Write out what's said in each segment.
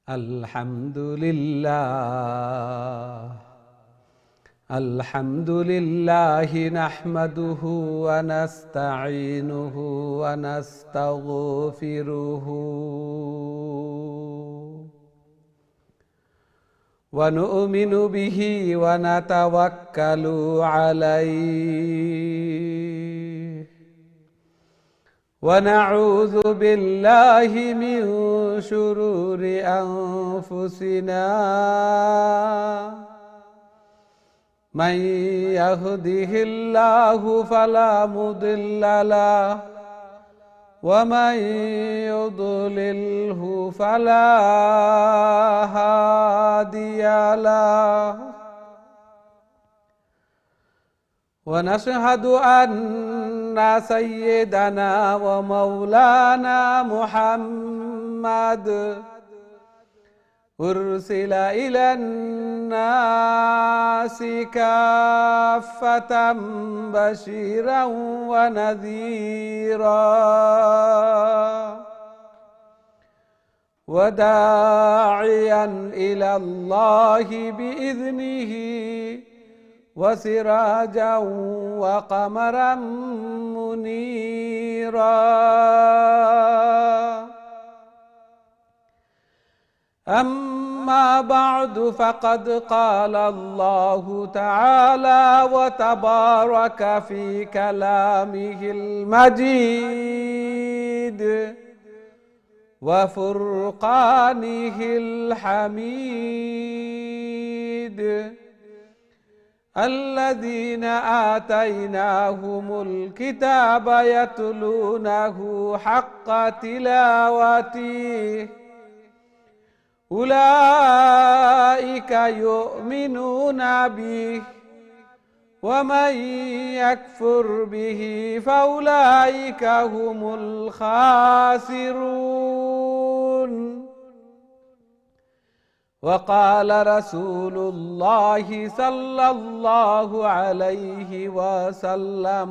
আলহামদুলিল্লাহি নাহমাদুহু ওয়া নাস্তাঈনুহু ওয়া নাস্তাগফিরুহু ওয়া নু'মিনু বিহি ওয়া নাতাওয়াক্কালু আলাইহি ওয়া নাউযু বিল্লাহি মিন শুরুরি আনফুসিনা মান ইয়াহদিহিল্লাহু ফালা মুদিল্লা লাহু ওয়া মান ইউদ্লিলহু ফালা হাদিয়া লাহু ওয়া নাশহাদু আন্না সাইয়্যিদানা ওয়া মাওলানা মুহাম্মাদ উরসিলা ইলান নাসি কাফফাতাম বাশীরান ওয়া নাযীরা ওয়া দা'iয়ান ইলাল্লাহি বিইذনিহি ওয়া সিরাজান ওয়া কামারান মুনীরা أما بعد فقد قال الله تعالى وتبارك في كلامه المجيد وفرقانه الحميد الذين آتيناهم الكتاب يتلونه حق تلاوته أولئك يؤمنون به ومن يكفر به فأولئك هم الخاسرون وقال رسول الله صلى الله عليه وسلم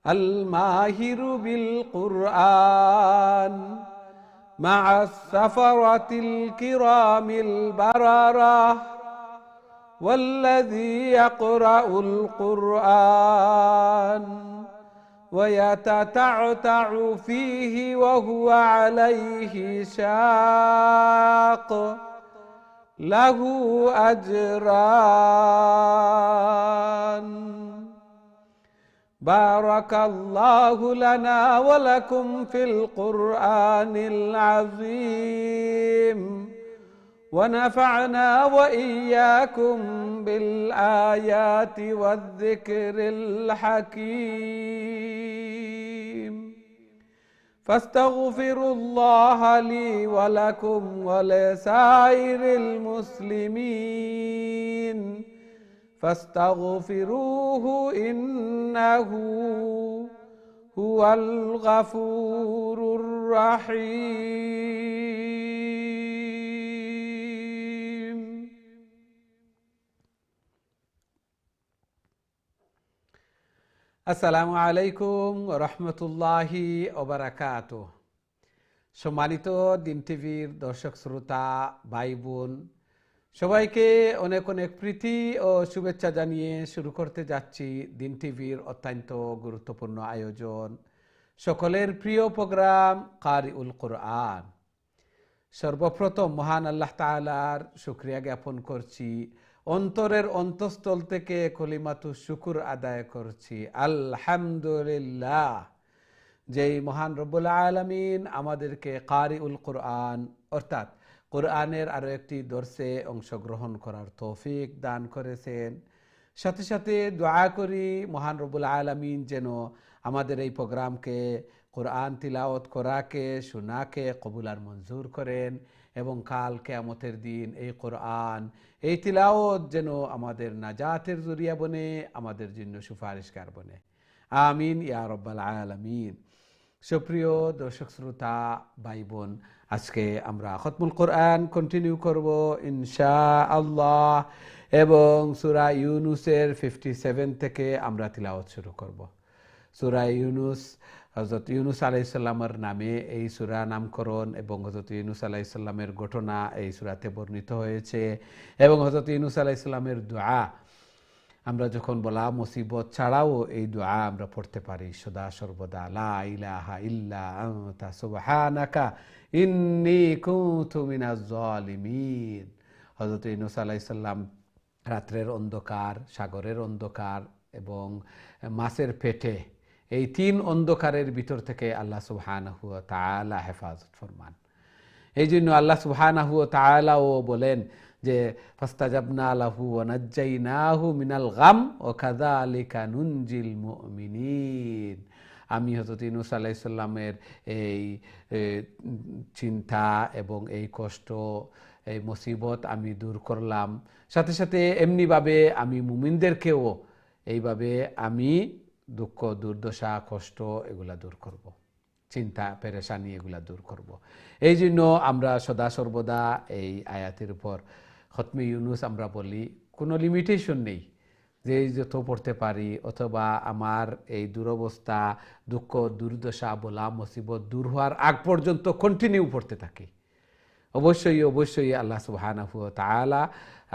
الماهر بالقرآن مع السفرة الكرام البررة والذي يقرأ القرآن ويتتعتع فيه وهو عليه شاق له أجران بارك الله لنا ولكم في القرآن العظيم ونفعنا وإياكم بالآيات والذكر الحكيم فاستغفروا الله لي ولكم ولسائر المسلمين فاستغفروه إنه هو الغفور الرحيم আসসালামু আলাইকুম ওয়া রাহমাতুল্লাহি ওয়া বারাকাতুহু। সম্মানিত দিন টিভির দর্শক শ্রোতা ভাই বোন সবাইকে অনেক অনেক প্রীতি ও শুভেচ্ছা জানিয়ে শুরু করতে যাচ্ছি দিন টিভির অত্যন্ত গুরুত্বপূর্ণ আয়োজন, সকলের প্রিয় প্রোগ্রাম কারিউল কোরআন। সর্বপ্রথম মহান আল্লাহ তাআলার শুকরিয়া জ্ঞাপন করছি, অন্তরের অন্তঃস্থল থেকে কলিমাতু শুকুর আদায় করছি আলহামদুলিল্লাহ, যেই মহান রব্বুল আলামিন আমাদেরকে কারিউল কোরআন অর্থাৎ কোরআনের আরও একটি দর্শে অংশগ্রহণ করার তৌফিক দান করেছেন। সাথে সাথে দোয়া করি মহান রব্বুল আলামিন যেন আমাদের এই প্রোগ্রামকে, কোরআন তিলাওয়াত করাকে, শোনাকে কবুল আর মঞ্জুর করেন এবং কাল কিয়ামতের দিন এই কোরআন, এই তিলাওয়াত যেন আমাদের নাজাতের জরিয়া বনে, আমাদের জন্য সুপারিশকার বনে। আমিন ইয়া রাব্বাল আলামিন। সুপ্রিয় দর্শক শ্রোতা ভাই বোন, আজকে আমরা খতমুল কোরআন কন্টিনিউ করব ইনশাআল্লাহ এবং সূরা ইউনুসের 57 থেকে আমরা তিলাওয়াত শুরু করব। সূরা ইউনুস হযরত ইউনূস আলাইহিস সালামের নামে এই সূরা নামকরণ এবং হযরত ইউনূস আলাইহিস সালামের ঘটনা এই সূরাতে বর্ণিত হয়েছে এবং হযরত ইউনূস আলাইহিস সালামের দোয়া আমরা যখন বলা মুসিবত ছাড়াও এই দোয়া আমরা পড়তে পারি সদা সর্বদা, লা ইলাহা ইল্লা আনতা সুবহানাকা ইন্নী কুনতু মিনাজ জালিমিন। হযরত ইউনূস আলাইহিস সালাম রাত্রের অন্ধকার, সাগরের অন্ধকার এবং মাছের পেটে, এই 3 অন্ধকারের ভিতর থেকে আল্লাহ সুবহানাহু ওয়া তাআলা হেফাজত ফরমান। এই জন্য আল্লাহ সুবহানাহু ওয়া তাআলাও বলেন যে ফাস্তাজাবনা লাহু ওয়া নাজ্জাইনাহু মিনাল গাম ওয়া কাযালিকা নুনজিল মুমিনিন। আমি হযরত ইউনূস আলাইহিস সালামের এই চিন্তা এবং এই কষ্ট, এই মুসিবত আমি দূর করলাম, সাথে সাথে এমনিভাবে আমি মুমিনদেরকেও এইভাবে আমি দুঃখ, দুর্দশা, কষ্ট এগুলা দূর করব, চিন্তা পেরেশানি এগুলা দূর করব। এই জন্য আমরা সদা সর্বদা এই আয়াতের উপর খতমে ইউনূস আমরা বলি, কোনো লিমিটেশন নেই, যে যত পড়তে পারি, অথবা আমার এই দুরবস্থা, দুঃখ, দুর্দশা, বলা মুসিবত দূর হওয়ার আগ পর্যন্ত কন্টিনিউ পড়তে থাকি। অবশ্যই অবশ্যই আল্লাহ সুবহানাহু ওয়া তাআলা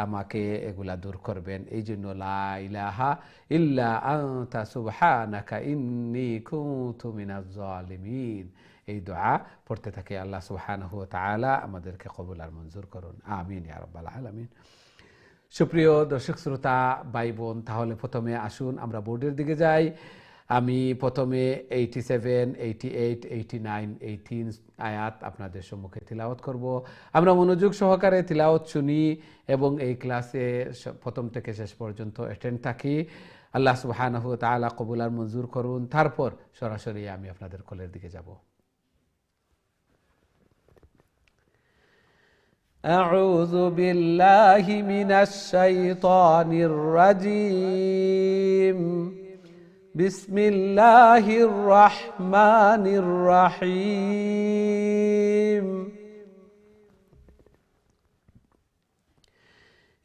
আমাকে এগুলা দূর করবেন। এই জন্য লা ইলাহা ইল্লা আনতা সুবহানাকা ইন্নী কুনতু মিনাজ জালিমিন এই দোয়া পড়তে থাকি। আল্লাহ সুবহানাহু ওয়া তাআলা আমাদেরকে কবুল আর মঞ্জুর করুন, আমিন ইয়া রাব্বাল আলামিন। সুপ্রিয় দর্শক শ্রোতা ভাই বোন, তাহলে প্রথমে আসুন আমরা বোর্ডের দিকে যাই। আমি প্রথমে 87, 88, 89 এই 3 আয়াত আপনাদের সম্মুখে তিলাওয়াত করব। আমরা মনোযোগ সহকারে তিলাওয়াত শুনি এবং এই ক্লাসে প্রথম থেকে শেষ পর্যন্ত অ্যাটেন্ড থাকি। আল্লাহ সুবহানাহু ওয়া তাআলা কবুল আর মঞ্জুর করুন। তারপর সরাসরি আমি আপনাদের কলের দিকে যাব। আউযু বিল্লাহি মিনাশ শাইতানির রাজীম। বিসমিল্লাহির রহমানির রহিম।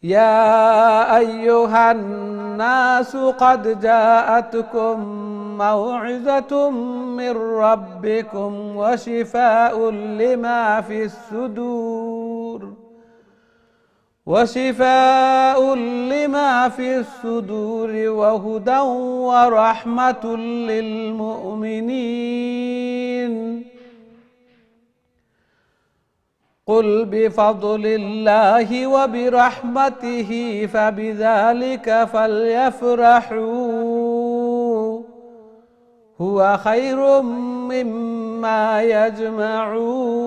ইয়া আইয়ুহান নাসু ক্বাদ জাআতকুম মাউইযাতুম মির রাব্বিকুম ওয়া শিফাউল লিমা ফিস সুদূর وشفاء لما في الصدور وهدى ورحمة للمؤمنين. قل بفضل الله وبرحمته فبذلك فليفرحوا هو خير مما يجمعون.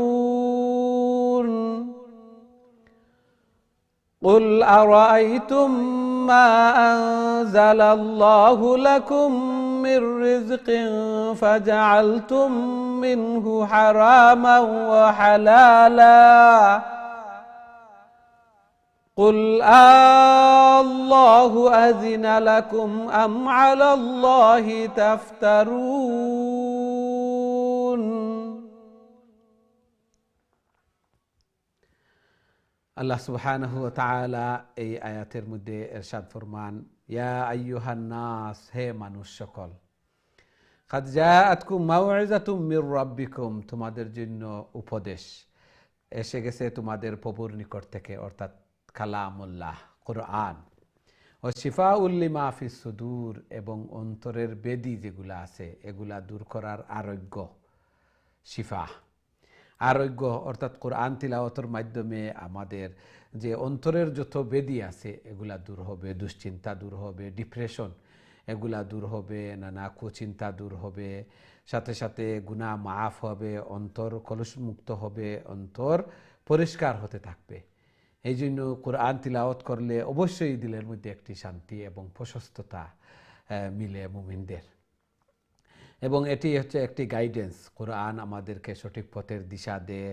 قل أرأيتم ما أنزل الله لكم من رزق فجعلتم منه حراما وحلالا قل الله أذن لكم أم على الله تفترون. আল্লাহ সুবহানাহু ওয়া তাআলা এই আয়াতের মধ্যে ইরশাদ ফরমান, ইয়া আইয়ুহান নাস, হে মানুষ সকল, কাদ জাআতকুম মাউইযাতুম মির রাব্বিকুম, তোমাদের জন্য উপদেশ এসে গেছে তোমাদের প্রভুর নিকট থেকে, অর্থাৎ কালামুল্লাহ কুরআন, ও শিফাউল লিমা ফিস সুদূর, এবং অন্তরের বেদি যেগুলা আছে এগুলা দূর করার আরোগ্য, শিফা আরোগ্য, অর্থাৎ কোরআন তিলাওয়াতের মাধ্যমে আমাদের যে অন্তরের যত বেদি আছে এগুলা দূর হবে, দুশ্চিন্তা দূর হবে, ডিপ্রেশন এগুলা দূর হবে, নানা কুচিন্তা দূর হবে, সাথে সাথে গুনাহ মাফ হবে, অন্তর কলুষমুক্ত হবে, অন্তর পরিষ্কার হতে থাকবে। এই জন্য কোরআন তিলাওয়াত করলে অবশ্যই দিলের মধ্যে একটি শান্তি এবং প্রশস্ততা মিলে মুমিনদের, এবং এটি হচ্ছে একটি গাইডেন্স। কোরআন আমাদেরকে সঠিক পথের দিশা দেয়।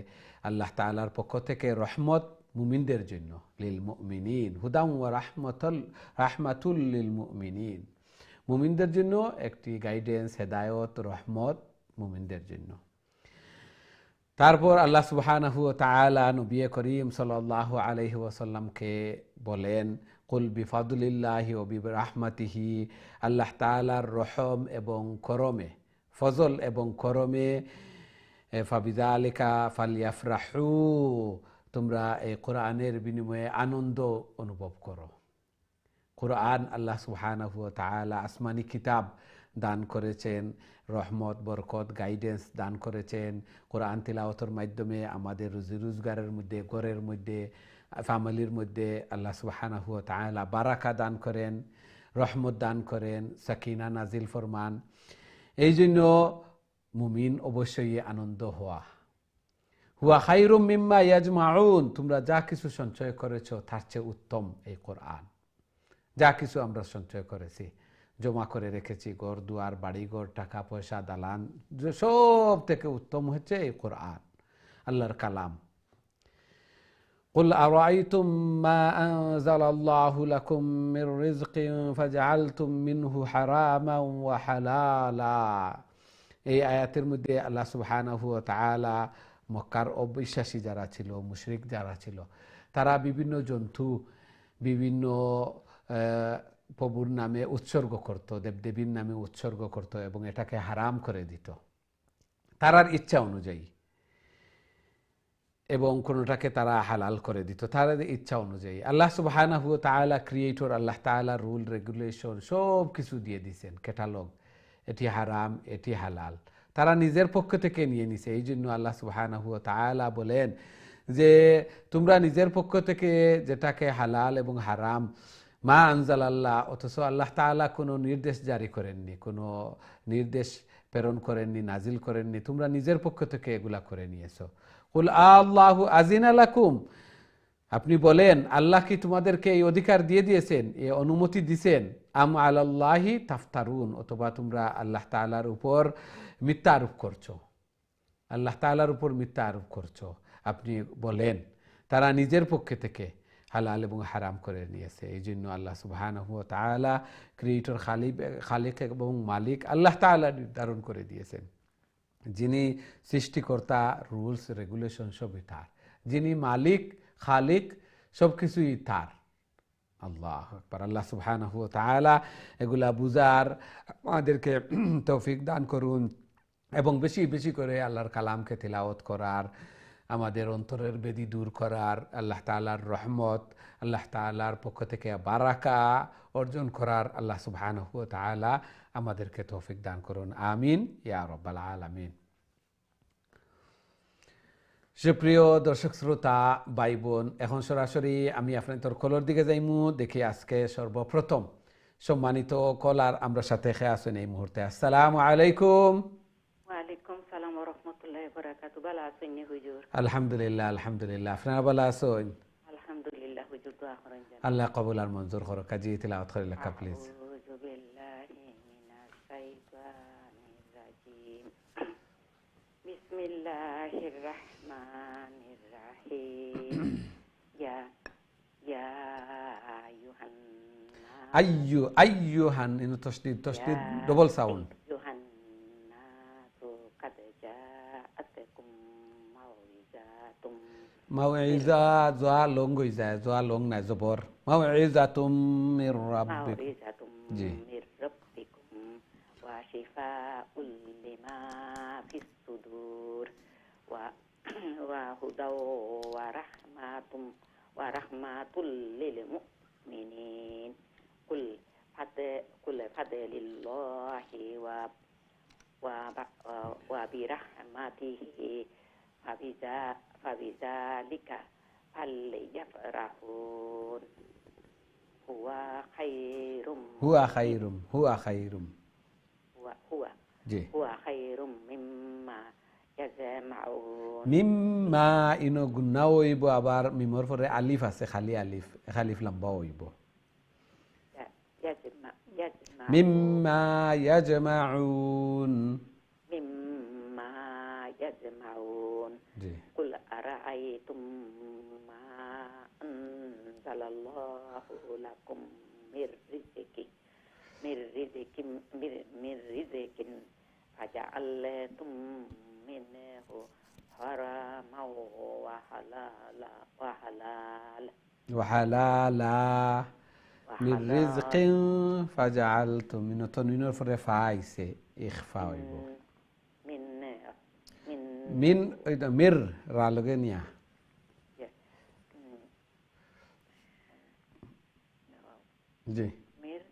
আল্লাহ তাআলার পক্ষ থেকে রহমত মুমিনদের জন্য, লিল মুমিনিন হুদাম ওয়া রাহমাতুল লিল মুমিনিন, মুমিনদের জন্য একটি গাইডেন্স, হেদায়েত, রহমত মুমিনদের জন্য। তারপর আল্লাহ সুবহানাহু ওয়া তাআলা নবী করিম সাল্লাল্লাহু আলাইহি ওয়াসাল্লামকে বলেন, কুল বিফাদলিল্লাহি ওয়া বিরাহমাতিহি, আল্লাহ তাআলার রহম এবং করমে, ফজল এবং করমে ফাবিযালিকা ফালইফরাহু, তোমরা এই কোরআনের বিনিময়ে আনন্দ অনুভব করো। কোরআন আল্লাহ সুবহানাহু ওয়া তাআলা আসমানি কিতাব দান করেছেন, রহমত, বরকত, গাইডেন্স দান করেছেন। কোরআন তিলাওয়াতের মাধ্যমে আমাদের রুজি রোজগারের মধ্যে, ঘরের মধ্যে, ফ্যামিলির মধ্যে আল্লাহ সুবহানাহু ওয়া তাআলা বারাকা দান করেন, রহমত দান করেন, সাকিনা নাজিল ফরমান। এই জন্য মুমিন অবশ্যই আনন্দ হওয়া। হুয়া খায়রুম মিম্মা ইয়াজমাউন, তোমরা যা কিছু সঞ্চয় করেছো তার চেয়ে উত্তম এই কোরআন। যা কিছু আমরা সঞ্চয় করেছি, জমা করে রেখেছি, ঘর দুয়ার, বাড়িঘর, টাকা পয়সা, দালান, সব থেকে উত্তম হচ্ছে এই কোরআন, আল্লাহর কালাম। قل أرأيتم ما أنزل الله لكم من رزق فجعلتم منه حراما وحلالا। এই আয়াতের মধ্যে আল্লাহ সুবহানাহু ওয়া তাআলা মক্কার অবিশ্বাসী যারা ছিল, মুশরিক যারা ছিল, তারা বিভিন্ন জন্তু বিভিন্ন প্রভুর নামে উৎসর্গ করত, দেবদেবীর নামে উৎসর্গ করত এবং এটাকে হারাম করে দিত তারার ইচ্ছা অনুযায়ী, এবং কোনোটাকে তারা হালাল করে দিত তাদের ইচ্ছা অনুযায়ী। আল্লাহ সুবহানাহু ওয়া তাআলা ক্রিয়েটর, আল্লাহ তাআলা রুল রেগুলেশন সব কিছু দিয়ে দিয়েছেন, ক্যাটালগ, এটি হারাম এটি হালাল, তারা নিজের পক্ষ থেকে নিয়ে নিছে। এই জন্য আল্লাহ সুবহানাহু ওয়া তাআলা বলেন যে তোমরা নিজের পক্ষ থেকে যেটাকে হালাল এবং হারাম মা আনজালাল্লাহ, অথচ আল্লাহ তাআলা কোনো নির্দেশ জারি করেননি, কোনো নির্দেশ প্রেরণ করেননি, নাজিল করেননি, তোমরা নিজের পক্ষ থেকে এগুলা করে নিয়েছো। কুল আল্লাহু আযিনা লাকুম, আপনি বলেন আল্লাহ কি তোমাদেরকে এই অধিকার দিয়ে দিয়েছেন, এই অনুমতি দিয়েছেন? আম আলাল্লাহি তাফতারুন, অথবা তোমরা আল্লাহ তাআলার উপর মিথ্যা আরোপ করছো, আল্লাহ তাআলার উপর মিথ্যা আরোপ করছো। আপনি বলেন তারা নিজের পক্ষে থেকে হালাল এবং হারাম করে নিয়েছে। এই জন্য আল্লাহ সুবহানাহু ওয়া তাআলা ক্রিয়েটর, খালিক এবং মালিক আল্লাহ তাআলা নির্ধারণ করে দিয়েছেন। যিনি সৃষ্টিকর্তা, রুলস রেগুলেশন সবই তার, যিনি মালিক খালিক সব কিছুই তার। আল্লাহ আকবার। আল্লাহ সুবহানাহু ওয়া তাআলা এগুলা বুঝার আমাদেরকে তৌফিক দান করুন এবং বেশি বেশি করে আল্লাহর কালামকে তিলাওয়াত করার, আমাদের অন্তরের বেদি দূর করার, আল্লাহ তাআলার রহমত, আল্লাহ তাআলার পক্ষ থেকে বারাকা অর্জন করার আল্লাহ সুবহানাহু ওয়া তাআলা আমাদেরকে তৌফিক দান করুন। আমিন ইয়া রাব্বাল আলামিন। সুপ্রিয় দর্শক শ্রোতা ভাই বোন, এখন সরাসরি আমি আপনাদের কলর দিকে যাইমু। দেখি আজকে সর্বপ্রথম সম্মানিত কলার আমরা সাথে খেয়ে আছেন এই মুহূর্তে। আসসালামু আলাইকুম। ওয়ালাইকুম সালাম ওয়া রাহমাতুল্লাহি ওয়া বারাকাতুহু। ভালো আছেন নি হুজুর? আলহামদুলিল্লাহ, আলহামদুলিল্লাহ। আপনারা ভালো আছেন? আলহামদুলিল্লাহ হুজুর, দোয়া করেন যেন আল্লাহ কবুল আর মঞ্জুর করুক। কাজী তিলাওয়াত করে লেখা প্লিজ। আউযু বিল্লাহি মিনাশ শাইতানির রাজিম। বিসমিল্লাহির রাহমানির রাহিম। ইয়া আইয়ুহান আইয়ুহান, ইন তসদিদ ডবল সাউন্ড। মাউইজা জোয়া লং হয়ে যায়, জোয়া লং নাই, জবর। মাউইজাতুম মির রাব্বিকুম, জি। ওয়া শিফাউল লিমা ফিস সুদুর ওয়া হুদাও ওয়া রাহমাতুল লিল মুমিনিন। কুল ফাদলিল্লাহি ওয়া বিরহমাতিহি ফাবিযালিকা ফালইফরাহুন হুয়া খায়রুম মিম্মা ইয়াজমাউন। মিম্মা ইনো গুন্না হইব, আবার মিমর পরে আলিফ আছে, খালি আলিফ, খালিফ লম্বা হইব। মিম্মা ইয়াজমাউন, জি। কুল আরাআইতুম মা আনজালাল্লাহু লাকুম মির রিজকিন ফাজআলতুম মিনহু হারামাও ওয়া হালালা মির রিজকিন ফাজআলতুম, মিন তনবিনের পরে ফা আইছে, ইখফা হইব। মিন ওইটা মির রা লগে নিয়া Yes. জি Mir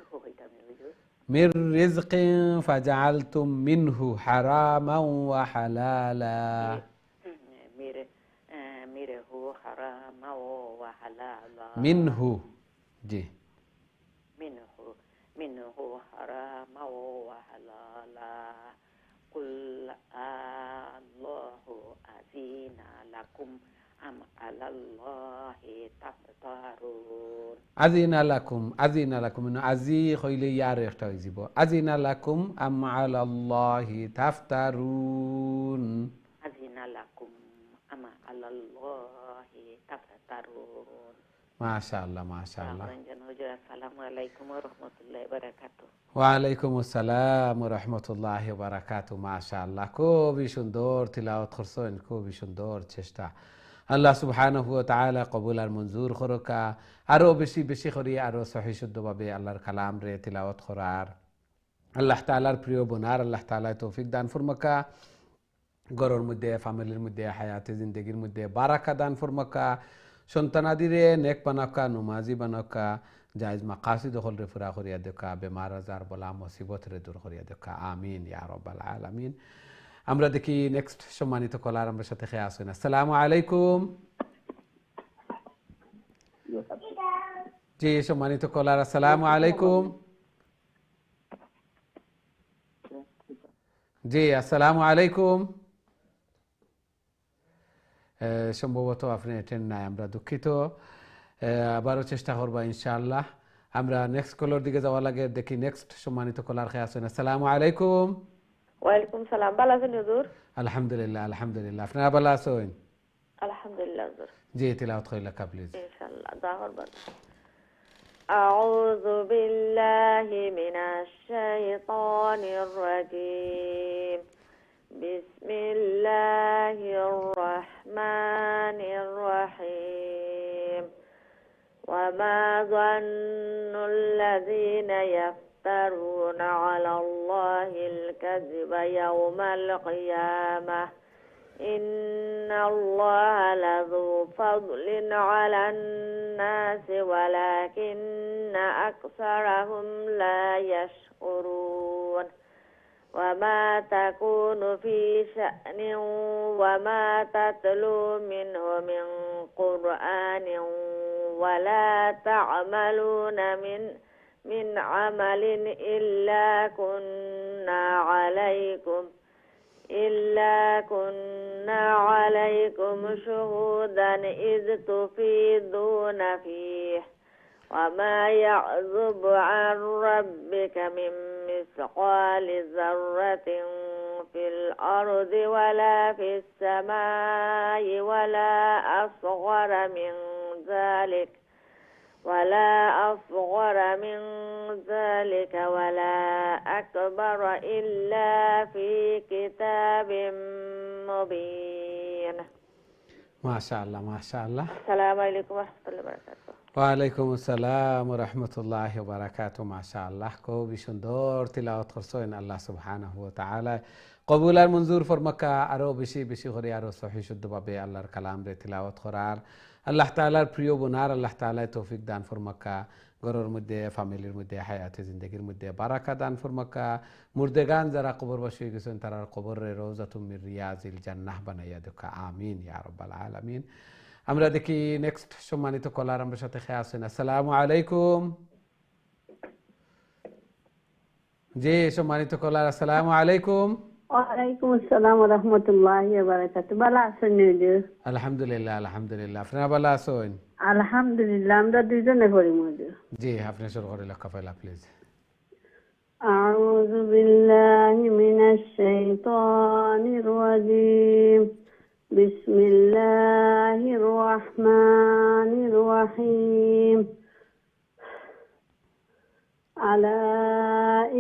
ho hoita mir hujur. Mir রিজকিন ফাজআলতুম মিনহু হারামান ওয়া halala Mir mir ho harama wa halala. মিনহু জি منه حراما وحلالا قل الله أذن لكم أم على الله تفترون আজিনা লাকুম আজি হইলে ইয়ার একটা হয়ে যাব আজিনা লাকুম আম আলাল্লাহি তাফতারুন أذن لكم أم على الله تفترون মাশাআল্লাহ মাশাআল্লাহ আসসালামু আলাইকুম ওয়া রাহমাতুল্লাহি ওয়া বারাকাতুহু। ওয়ালাইকুম আসসালাম ওয়া রাহমাতুল্লাহি ওয়া বারাকাতুহু মাশাআল্লাহ খুবই সুন্দর তিলাওয়াত করছেন খুবই সুন্দর চেষ্টা আল্লাহ সুবহানাহু ওয়া তাআলা কবুল আর মঞ্জুর করুকা আরো বেশি বেশি করে আরো সহি শুদ্ধভাবে আল্লাহর কালাম রে তিলাওয়াত করার আল্লাহ তাআলার প্রিয় বোনার আল্লাহ তাআলা তৌফিক দান ফরমাকা ঘরের মধ্যে ফ্যামিলির মধ্যে হায়াতে জিন্দেগির মধ্যে বারাকা দান ফরমাকা সন্তানাদিরে নেক বানাকা নমাজি বানাকা জায়েজ মাকাসিদ হল রে পুরা করিয়া দেখা বেমার আজার বলা মুসিবত রে দূর করিয়া দেখা আমিন ইয়া রাব্বাল আলামিন আমরা দেখি নেক্সট সম্মানিত কলার আমরা সাথে খেয়ে আসেন আসসালামু আলাইকুম জি সম্মানিত কলার আসসালামু আলাইকুম জি আসসালামু আলাইকুম সম্ভবত আপনি অ্যাটেন্ড নাই আমরা দুঃখিত আবারও চেষ্টা করবা ইনশাআল্লাহ আমরা নেক্সট কলার দিকে যাওয়ার লাগে দেখি নেক্সট সম্মানিত কলার খেয়ে আসেন আসসালামু আলাইকুম ওয়ালাইকুম সালাম ভালো আছেন হুজুর? আলহামদুলিল্লাহ আলহামদুলিল্লাহ আপনারা ভালো আছেন? আলহামদুলিল্লাহ হুজুর। জি তিলাওয়াত কইলা প্লিজ ইনশাআল্লাহ দাওয়ার বাদ أعوذ بالله من الشيطان الرجيم بسم الله الرحمن الرحيم وما ظن الذين يفترون على الله الكذب يوم القيامة إن الله لذو فضل على الناس ولكن أكثرهم لا يشكرون وما تكون في شأن وما تتلو منه من قرآن ولا تعملون من عمل إلا كنا عليكم شهودا إذ تفيضون فيه وما يعزب عن ربك من مثقال ذرة في الأرض ولا في السماء ولا أصغر من ذلك ولا أكبر إلا في كتاب مبين ما شاء الله ما شاء الله السلام عليكم ورحمة الله وبركاته ওয়ালাইকুম আসসালাম ওয়া রাহমাতুল্লাহি ওয়া বারাকাতুহু মাশাআল্লাহ খুবই সুন্দর তিলাওয়াত করছেন আল্লাহ সুবহানাহু ওয়া তাআলা কবুল আর মঞ্জুর ফরমাকা আরো বেশি বেশি করে আরো সহিহ শুদ্ধভাবে আল্লাহর কালাম রে তিলাওয়াত করার আল্লাহ তাআলার প্রিয় বোনার আল্লাহ তাআলা তৌফিক দান ফরমাকা ঘরের মধ্যে ফ্যামিলির মধ্যে হায়াতে জিন্দেগির মধ্যে বারাকা দান ফরমাকা মুর্দেগান যারা কবরবাসী হয়ে গেছেন তারা কবরের রওজাতুম মির রিয়াজিল জান্নাহ বানাইয়া দেখা আমিন ইয়া রাব্বাল আলামিন আমরা দেখি নেক্সট সম্মানিত কলার আমরা সাথে খেয়ে আসেন আসসালামু আলাইকুম জি সম্মানিত কলার আসসালামু আলাইকুম ওয়ালাইকুম আসসালাম ওয়া রাহমাতুল্লাহি ওয়া বারাকাতুহু ভালো আছেন হুজুর? আলহামদুলিল্লাহ আলহামদুলিল্লাহ আপনারা ভালো আছেন? আলহামদুলিল্লাহ আমরা দুইজনে পড়ি হুজুর। জি আপনি শুরু করে লেখা ফেলা প্লিজ আউযু বিল্লাহি মিনাশ শাইতানির রাজীম বিসমিল্লাহির রহমানির রহিম আলা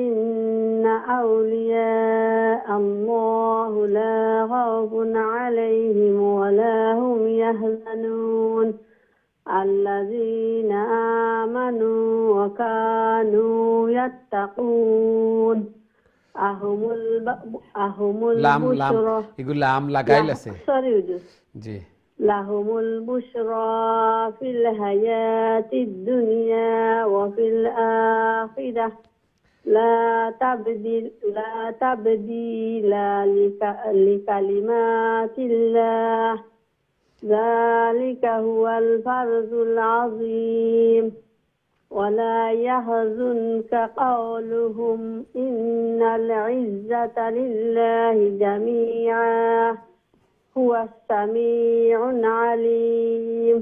ইন্না আউলিয়া আল্লাহু লা খাউফুন আলাইহিম ওয়া লা হুম ইয়াহজানুন الذين آمنوا وكانوا يتقون আহুমুল লাম লাম বুশরা এগুলো লাম লাগাইল আছে। সরি হুজুর জি লাহুমুল বুশরা ফিল হায়াতিদ দুনিয়া ওয়া ফিল আখিরাহ লা তাবদিল লা তাবদিলা লিকালিমাতিল্লাহ যালিকা হুয়াল ফারজুল আযীম ولا يحزنك قولهم إن العزة لله جميعا هو السميع العليم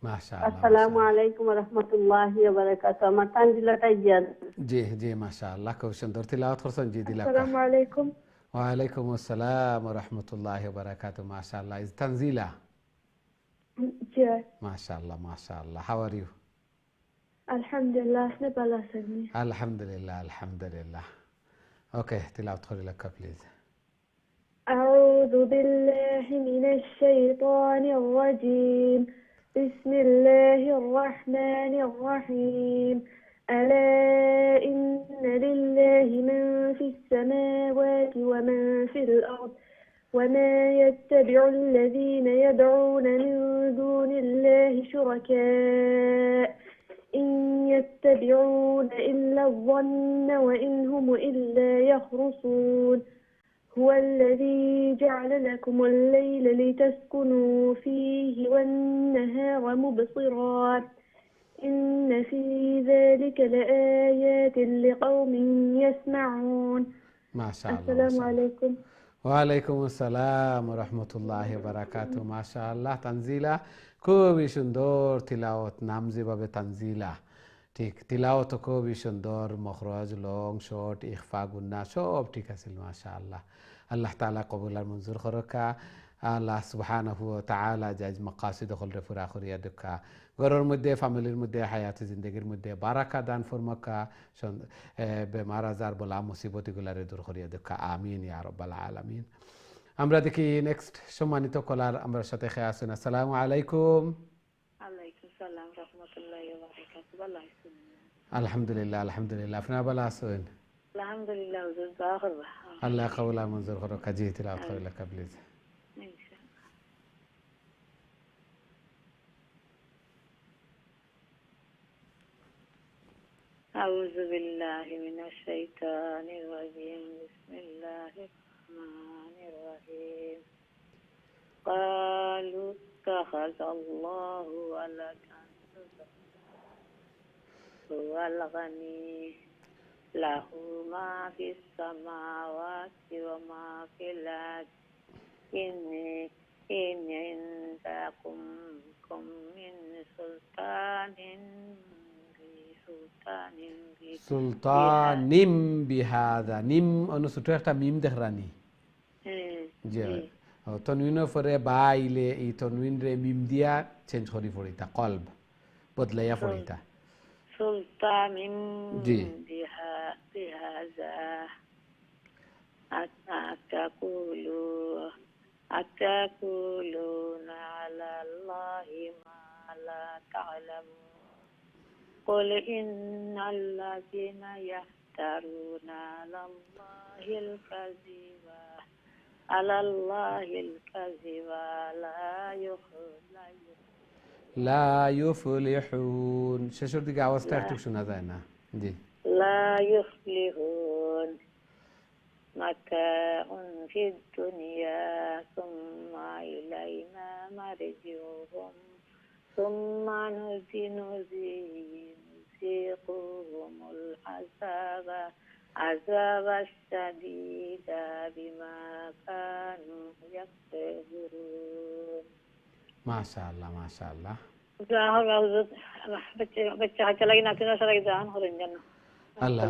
মাশাআল্লাহ السلام عليكم ورحمة الله وبركاته আমার তানজিলাটাই জিয়াদ জি জি মাশাআল্লাহ খুব সুন্দর তিলাওয়াত করছেন জি দিলাক্কা। আসসালামু আলাইকুম ওয়ালাইকুম আসসালাম ওয়া রাহমাতুল্লাহি ওয়া বারাকাতুহু মাশাআল্লাহ ইজ তানজিলা জি মাশাআল্লাহ মাশাআল্লাহ হাউ আর ইউ আলহামদুলিল্লাহ আপনি ভালো আছেন আলহামদুলিল্লাহ আলহামদুলিল্লাহ ওকে তিলাওয়াত করে লেখা প্লিজ أعوذ بالله من الشيطان الرجيم بسم الله الرحمن الرحيم ألا إن لله من في السماوات ومن في الأرض وما يتبع الذين يدعون من دون الله شركاء إن يتبعون إلا الظن وإن هم إلا يخرصون هو الذي جعل لكم الليل لتسكنوا فيه والنهار مبصرا إن في ذلك لآيات لقوم يسمعون ما شاء الله السلام عليكم ওয়ালাইকুম আসসালাম ওয়া রাহমাতুল্লাহি ওয়া বারাকাতুহু মাশাআল্লাহ তানজিলা খুবই সুন্দর তিলাওয়াত নাম যেভাবে তানজিলা ঠিক তিলাওয়াত খুবই সুন্দর মখরাজ লং শর্ট ইখফা গুন্না সব ঠিক আছিল মাশাআল্লাহ আল্লাহ তাআলা কবুল আর মঞ্জুর করকা আল্লাহ সুবহানাহু ওয়া তাআলা জাজ মাকাসিদ খলরে পুরা করিয়া দেখা ঘরের মধ্যে ফ্যামিলির মধ্যে হায়াতে জিন্দেগির মধ্যে বারাকা দান ফরমাকা বেমার আজার বলা মুসিবতগুলারে দূর করিয়া দেখা আমিন ইয়া রাব্বাল আলামিন। আমরা দেখি নেক্সট সম্মানিত কলার আমার সাথে খেয়ে আছেন। আসসালামু আলাইকুম। আলাইকুম সালাম রহমতুল্লাহি ওয়া বারাকাতুহু ভালো আছেন আলহামদুলিল্লাহ আলহামদুলিল্লাহ আপনারা ভালো আছেন আলহামদুলিল্লাহ হুজুর দোয়া করবা আল্লাহ কবুল আর মঞ্জুর করো কাজী তিলাওয়াত করে লেখা প্লিজ ইনশাআল্লাহ أعوذ بالله من الشيطان الرجيم بسم الله الرحمن الرحيم قالوا اتخذ الله ولدا هو الغني له ما في السماوات وما في الأرض إن عندكم من সুলতানিম বিহাদা নিম অনু ছোট একটা মিম দেখরানি যে তনউইনের পরে বা ইলে এই তনউইন রে মিম দিয়া চেঞ্জ করি পড়িতা কলব বদলাইয়া পড়িতা সুলতানিম জি বিহাদা أتقولون على الله ما لا تعلمون قل إن الذين يفترون على الله الكذب লা ইউফলিহুন শেষের দিকে আওয়াজটা একটু শোনা যায় না জি لا يفلحون متاع في الدنيا ثم إلينا مرجعهم ثم نذيقهم العذاب الشديد بما كانوا يكسبون মাশাআল্লাহ মাশাআল্লাহ بچہ چلائی نہ کنا سره ځان هرن جن আল্লাহ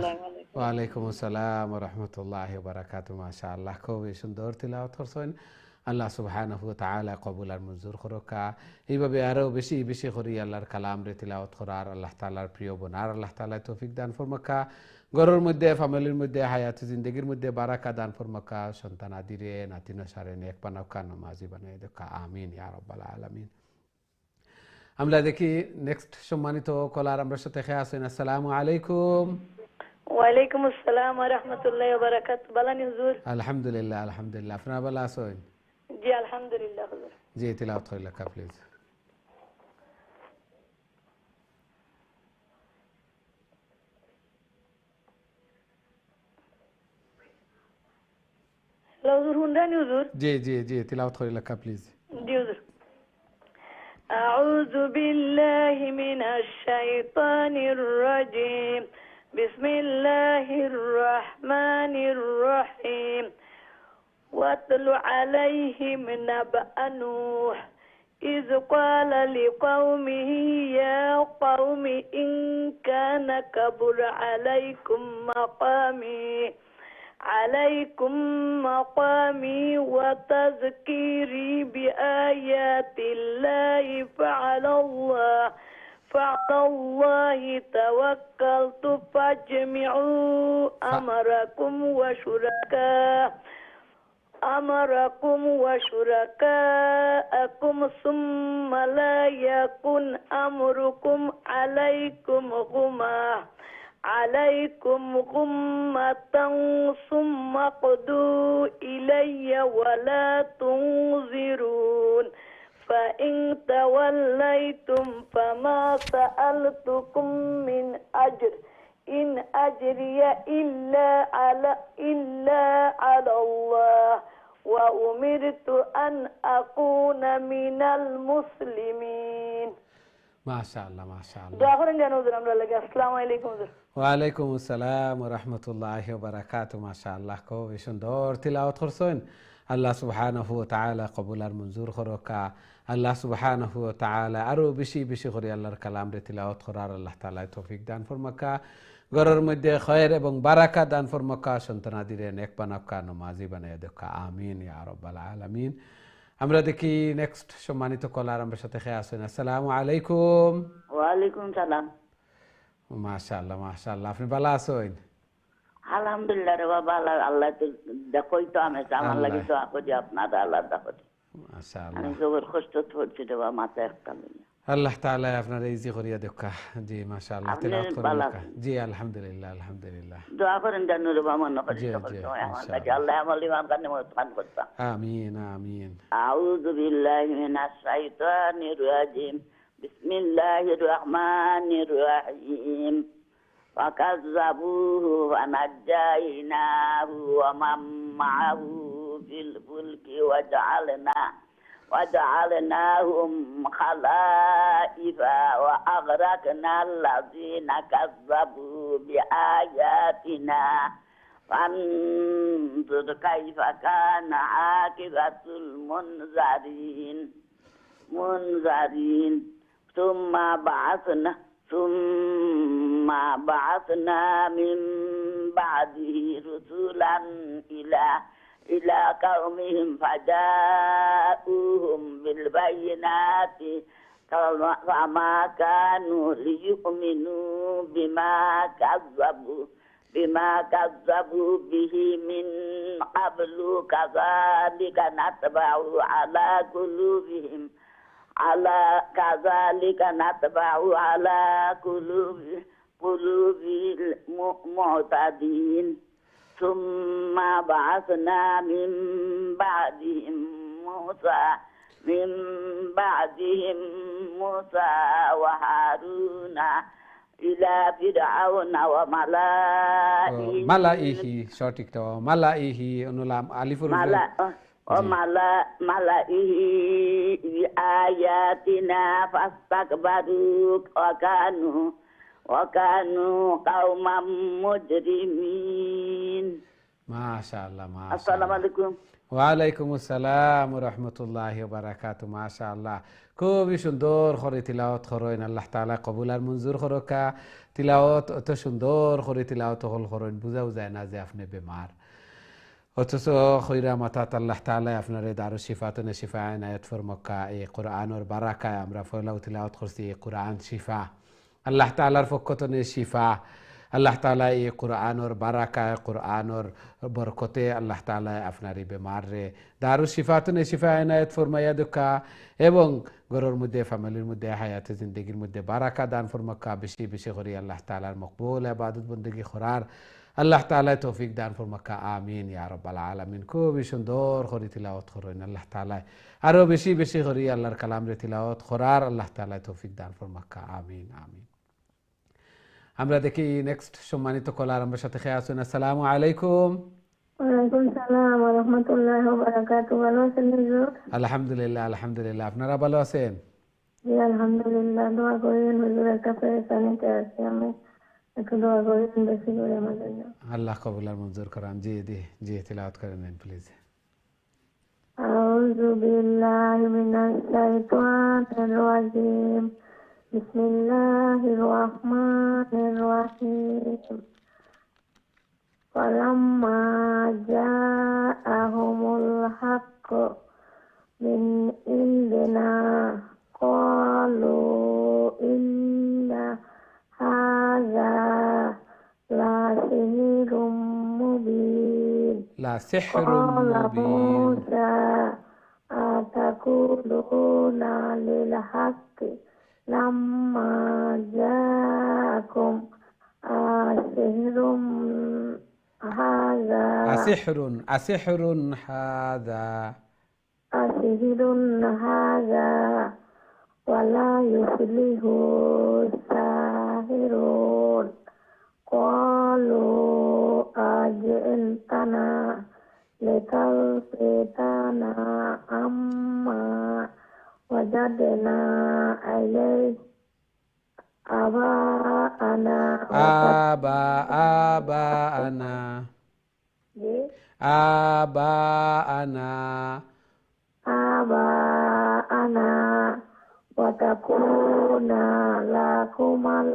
ওয়ালাইকুম আসসালাম ওয়া রাহমাতুল্লাহি ওয়া বারাকাতুহু মাশাআল্লাহ খুবই সুন্দর তিলাওয়াত করছেন আল্লাহ সুবহানাহু ওয়া তাআলা কবুল আর মঞ্জুর করুকা এইভাবে আরো বেশি বেশি করে আল্লাহর কালাম রে তিলাওয়াত করার আল্লাহ তাআলার প্রিয় বনার আল্লাহ তাআলা তৌফিক দান ফরমাকা ঘরের মধ্যে ফ্যামিলির মধ্যে হায়াতে জিন্দেগির মধ্যে বারাকা দান ফরমাকা সন্তান আদিরে নাতি নসারে নেক বানাওকা নামাজি বানাই দেখা আমিন ইয়া রাব্বাল আলামিন। আমরা দেখি নেক্সট সম্মানিত কলার আমরা সাথে খেয়ে আছেন। আসসালামু আলাইকুম। ওয়ালাইকুম আসসালাম ওয়া রাহমাতুল্লাহি ওয়া বারাকাতুহু। বালানি হুজুর? আলহামদুলিল্লাহ আলহামদুলিল্লাহ। আপনারা ভালো আছেন? জি আলহামদুলিল্লাহ হুজুর। জি তিলাওয়াত করে লেখা প্লিজ। হ্যালো হুজুর, হুন্ডানি হুজুর? জি জি জি তিলাওয়াত করে লেখা প্লিজ। জি হুজুর। আউযু বিল্লাহি মিনাশ শাইতানির রাজীম। বিসমিল্লাহির রহমানির রহিম। ওয়াতলু আলাইহিম নাবআ নূহ إذ قال لقومه يا قوم إن كان كبر عليكم مقامي وتذكيري بآيات الله فعلى الله توكلت فاجمعوا أمركم وشركاءكم ثم لا يكن أمركم عليكم غمة ثم اقضوا إلي ولا تنظرون فإن توليتم فما سألتكم من أجر إن أجري إلا على الله وأمرت أن أكون من المسلمين. মাশাআল্লাহ মাশাআল্লাহ। দোয়া করেন যেন হুজুর আমরা লাগে। আসসালামু আলাইকুম হুজুর। ওয়ালাইকুম আসসালাম ওয়া রাহমাতুল্লাহি ওয়া বারাকাতুহু। মাশাআল্লাহ খুব সুন্দর তিলাওয়াত করছেন। আল্লাহ সুবহানাহু ওয়া তাআলা কবুল আর মঞ্জুর করুকা। আল্লাহ সুবহানাহু ওয়া তাআলা আরো বেশি বেশি করে আল্লাহর কালাম রে তিলাওয়াত করার আল্লাহ তাআলা তৌফিক দান ফরমাকা। ঘরের মধ্যে খয়ের এবং বারাকা দান ফরমাকা। সন্তানাদিরে নেক বানাকা, নমাজি বানায়া দেখা। আমিন ইয়া রাব্বাল আলামিন। আমরা দেখি নেক্সট সম্মানিত কলার আমার সাথে খেয়ে আসেন। আসসালামু আলাইকুম। ওয়ালাইকুম সালাম। মাশাআল্লাহ মাশাআল্লাহ। আপনি ভালো আছেন? আলহামদুলিল্লাহ রে বাবা, আল্লাহ তো দেখোই তো আমি আমার লাগি তো আপনি আপনার আল্লাহ দেখো। মাশাআল্লাহ। আমি জবর কষ্ট করছি রে বাবা, মাথা একটা লইয়া। আল্লাহ তাআলা আপনার ইজি করিয়া দেখা। জি মাশাআল্লাহ তেলাওয়াত করেন লেখা। জি আলহামদুলিল্লাহ আলহামদুলিল্লাহ। দোয়া করেন জানো রে বাবা, মনে করি জি, সকল জি, সময় আমার ইনশাআল্লাহ। কাছে আল্লাহ আমার ইমান কানে মতকান করতা। আমিন আমিন। আউযু বিল্লাহি মিনাশ শাইতানির রাজিম। বিসমিল্লাহির রহমানির রহিম। فكذبوه فنجيناه ومن معه في الفلك وجعلناهم خلائف وأغرقنا الذين كذبوا بآياتنا فانظر كيف كان عاقبة المنذرين ثم بعثنا من بعده رسلا إلى قومهم فجاءوهم بالبينات فما كانوا ليؤمنوا بما كذبوا به من قبل كذلك نطبع على قلوب المعتدين ثم بعثنا من بعدهم موسى وهارون إلى فرعون وملئه সঠিক তো মালাইহি অনুলাম আলিফুর وملئه بآياتنا فاستكبروا وكانوا قوما مجرمين. মাশাআল্লাহ মাশাআল্লাহ। আসসালামু আলাইকুম। ওয়ালাইকুম আসসালাম ওয়া রাহমাতুল্লাহি ওয়া বারাকাতুহু। মাশাআল্লাহ খুবই সুন্দর করে তিলাওয়াত করেন। আল্লাহ তাআলা কবুল আর মঞ্জুর করুকা। তিলাওয়াত অত সুন্দর করে তিলাওয়াত হল করেন, বুঝাও যায় না যে আপনি বেমার। অথচ খৈরা মাতাত আল্লাহ তাআলা আপনার দারু শিফাতুন শিফা আনায়াত ফরমাকা। এই কোরআনের বারাকায় আমরা ফয়লাও তিলাওয়াত করছি। এই কোরআন শিফা, আল্লাহ তাআলার পক্ষ থেকে শিফা। আল্লাহ তাআলা এই কোরআনের বারাকায় কোরআনের বরকতে আল্লাহ তাআলা আপনার এই বেমার রে দারু শিফাতুনে শিফা এনায়েত ফরমাইয়া দুকা এবং ঘরের মধ্যে ফ্যামিলির মধ্যে হায়াতে জিন্দগির মধ্যে বারাকা দান ফরমাক্কা বেশি বেশি করে আল্লাহ তাআলার মকবুল ইবাদত বندگی করার আল্লাহ তাআলা তৌফিক দান ফরমাক্কা আমিন ইয়া রাব্বাল আলামিন। খুবই সুন্দর করে তিলাওয়াত করেন আল্লাহ তাআলা আরো বেশি বেশি করে আল্লাহর কালাম রে তিলাওয়াত করার আল্লাহ তাআলা তৌফিক দান ফরমাক্কা আমিন আমিন। আমরা দেখি নেক্সট সম্মানিত কলার আমার সাথে খেয়ে আসুন। আসসালামু আলাইকুম। ওয়ালাইকুম সালাম ওয়া রাহমাতুল্লাহি ওয়া বারাকাতুহু। ভালো আছেন হুজুর? আলহামদুলিল্লাহ আলহামদুলিল্লাহ, আপনারা ভালো আছেন? জি আলহামদুলিল্লাহ। দোয়া করেন হুজুর, একটা পেরেশানিতে আছি আমি, একটু দোয়া করেন বেশি করে আমার জন্য। আল্লাহ কবুল আর মঞ্জুর করান। জি জি জি তিলাওয়াত করে নেন প্লিজ। আউযু বিল্লাহি মিনাশ শাইতানির রাজিম। বিসমিল্লাহির রহমানির রহিম। ফালাম্মা জাআহুমুল হাক্কু মিন ইনদিনা ক্বালু ইন্না হাযা লা সিহরুম মুবিন। লা সিহরুম ক্বালা মুবিন। মূসা আতাকুলুনা লিল হাক্কি লাম্মা জাআকুম আসিহরুম হাযা আসিহরুন হাযা আসিহরুন হাযা ওয়ালা ইউফলিহু সাহিরুন। ক্বালু আজ'তানা লিতালফিতানা আম্মা ওয়াজাদনা আলাইহি আবাআনা আবাআনা wa takuna lakumal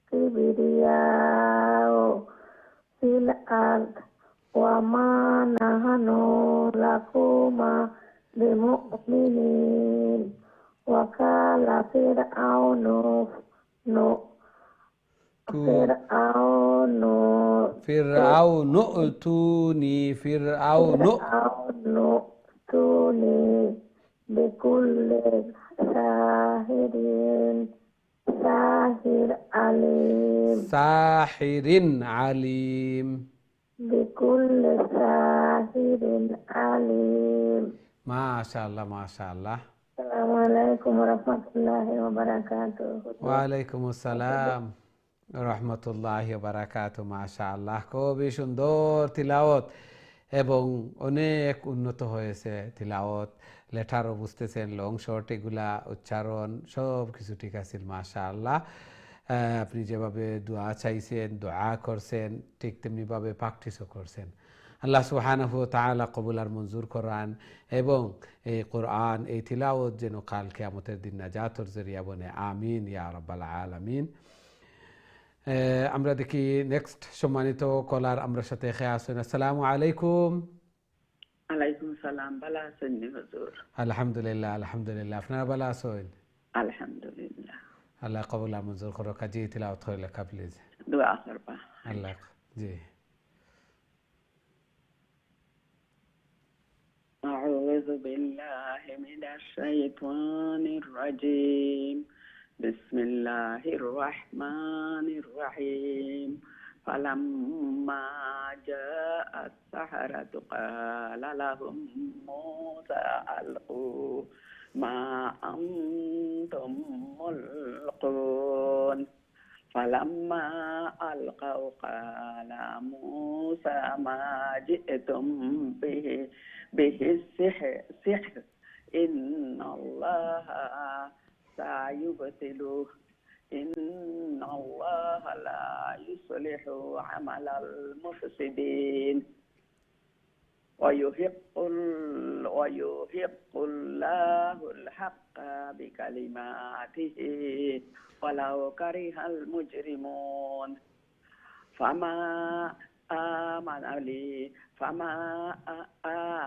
kibriyau fil ard wa ma nahnu lakuma bimu'minin. Wa qala fir'aunu ফিরআউনু tuni bikulli সাহিরিন আলিম bikulli sahirin alim. মাশাআল্লাহ মাশাআল্লাহ। Assalamu alaikum warahmatullahi wabarakatuh. ওয়ালাইকুম আসসালাম রহমতুল্লাহ বারাকাতু। মাশাআল্লাহ, খুবই সুন্দর তিলাওয়াত এবং অনেক উন্নত হয়েছে তিলাওয়াত। লেটারও বুঝতেছেন, লং শর্ট এগুলা উচ্চারণ সব কিছু ঠিক আছে মাশাআল্লাহ। আপনি যেভাবে দোয়া চাইছেন দোয়া করছেন ঠিক তেমনিভাবে প্র্যাকটিসও করছেন। আল্লাহ সুবহানাহু ওয়া তাআলা কবুল আর মঞ্জুর করান এবং এই কোরআন এই তিলাওয়াত যেন কাল কিয়ামতের দিন নাজাতের জরিয়া বনে আমিন ইয়া রাব্বাল আলামিন। আমরা দেখি নেক্সট সম্মানিত কলার আমরা সাথে খেয়ে আসেন। আসসালামু আলাইকুম। আলাইকুম সালাম। ভালো আছেন হুজুর? আলহামদুলিল্লাহ আলহামদুলিল্লাহ, আপনারা ভালো আছেন? আলহামদুলিল্লাহ। আল্লাহ কবুল আর মঞ্জুর করো। কাজী তিলাওয়াত করে লেখা প্লিজ। দোয়া করবা। আল্লাহ জি। أعوذ بالله من الشيطان الرجيم. بسم الله الرحمن الرحيم. فلما جاء السحرة قال لهم موسى ألقوا ما أنتم ملقون. فلما ألقوا قال موسى ما جئتم به السحر إن الله سيبطله إن الله لا يصلح عمل المفسدين ويحق الله الحق بكلماته ولو كره المجرمون. فما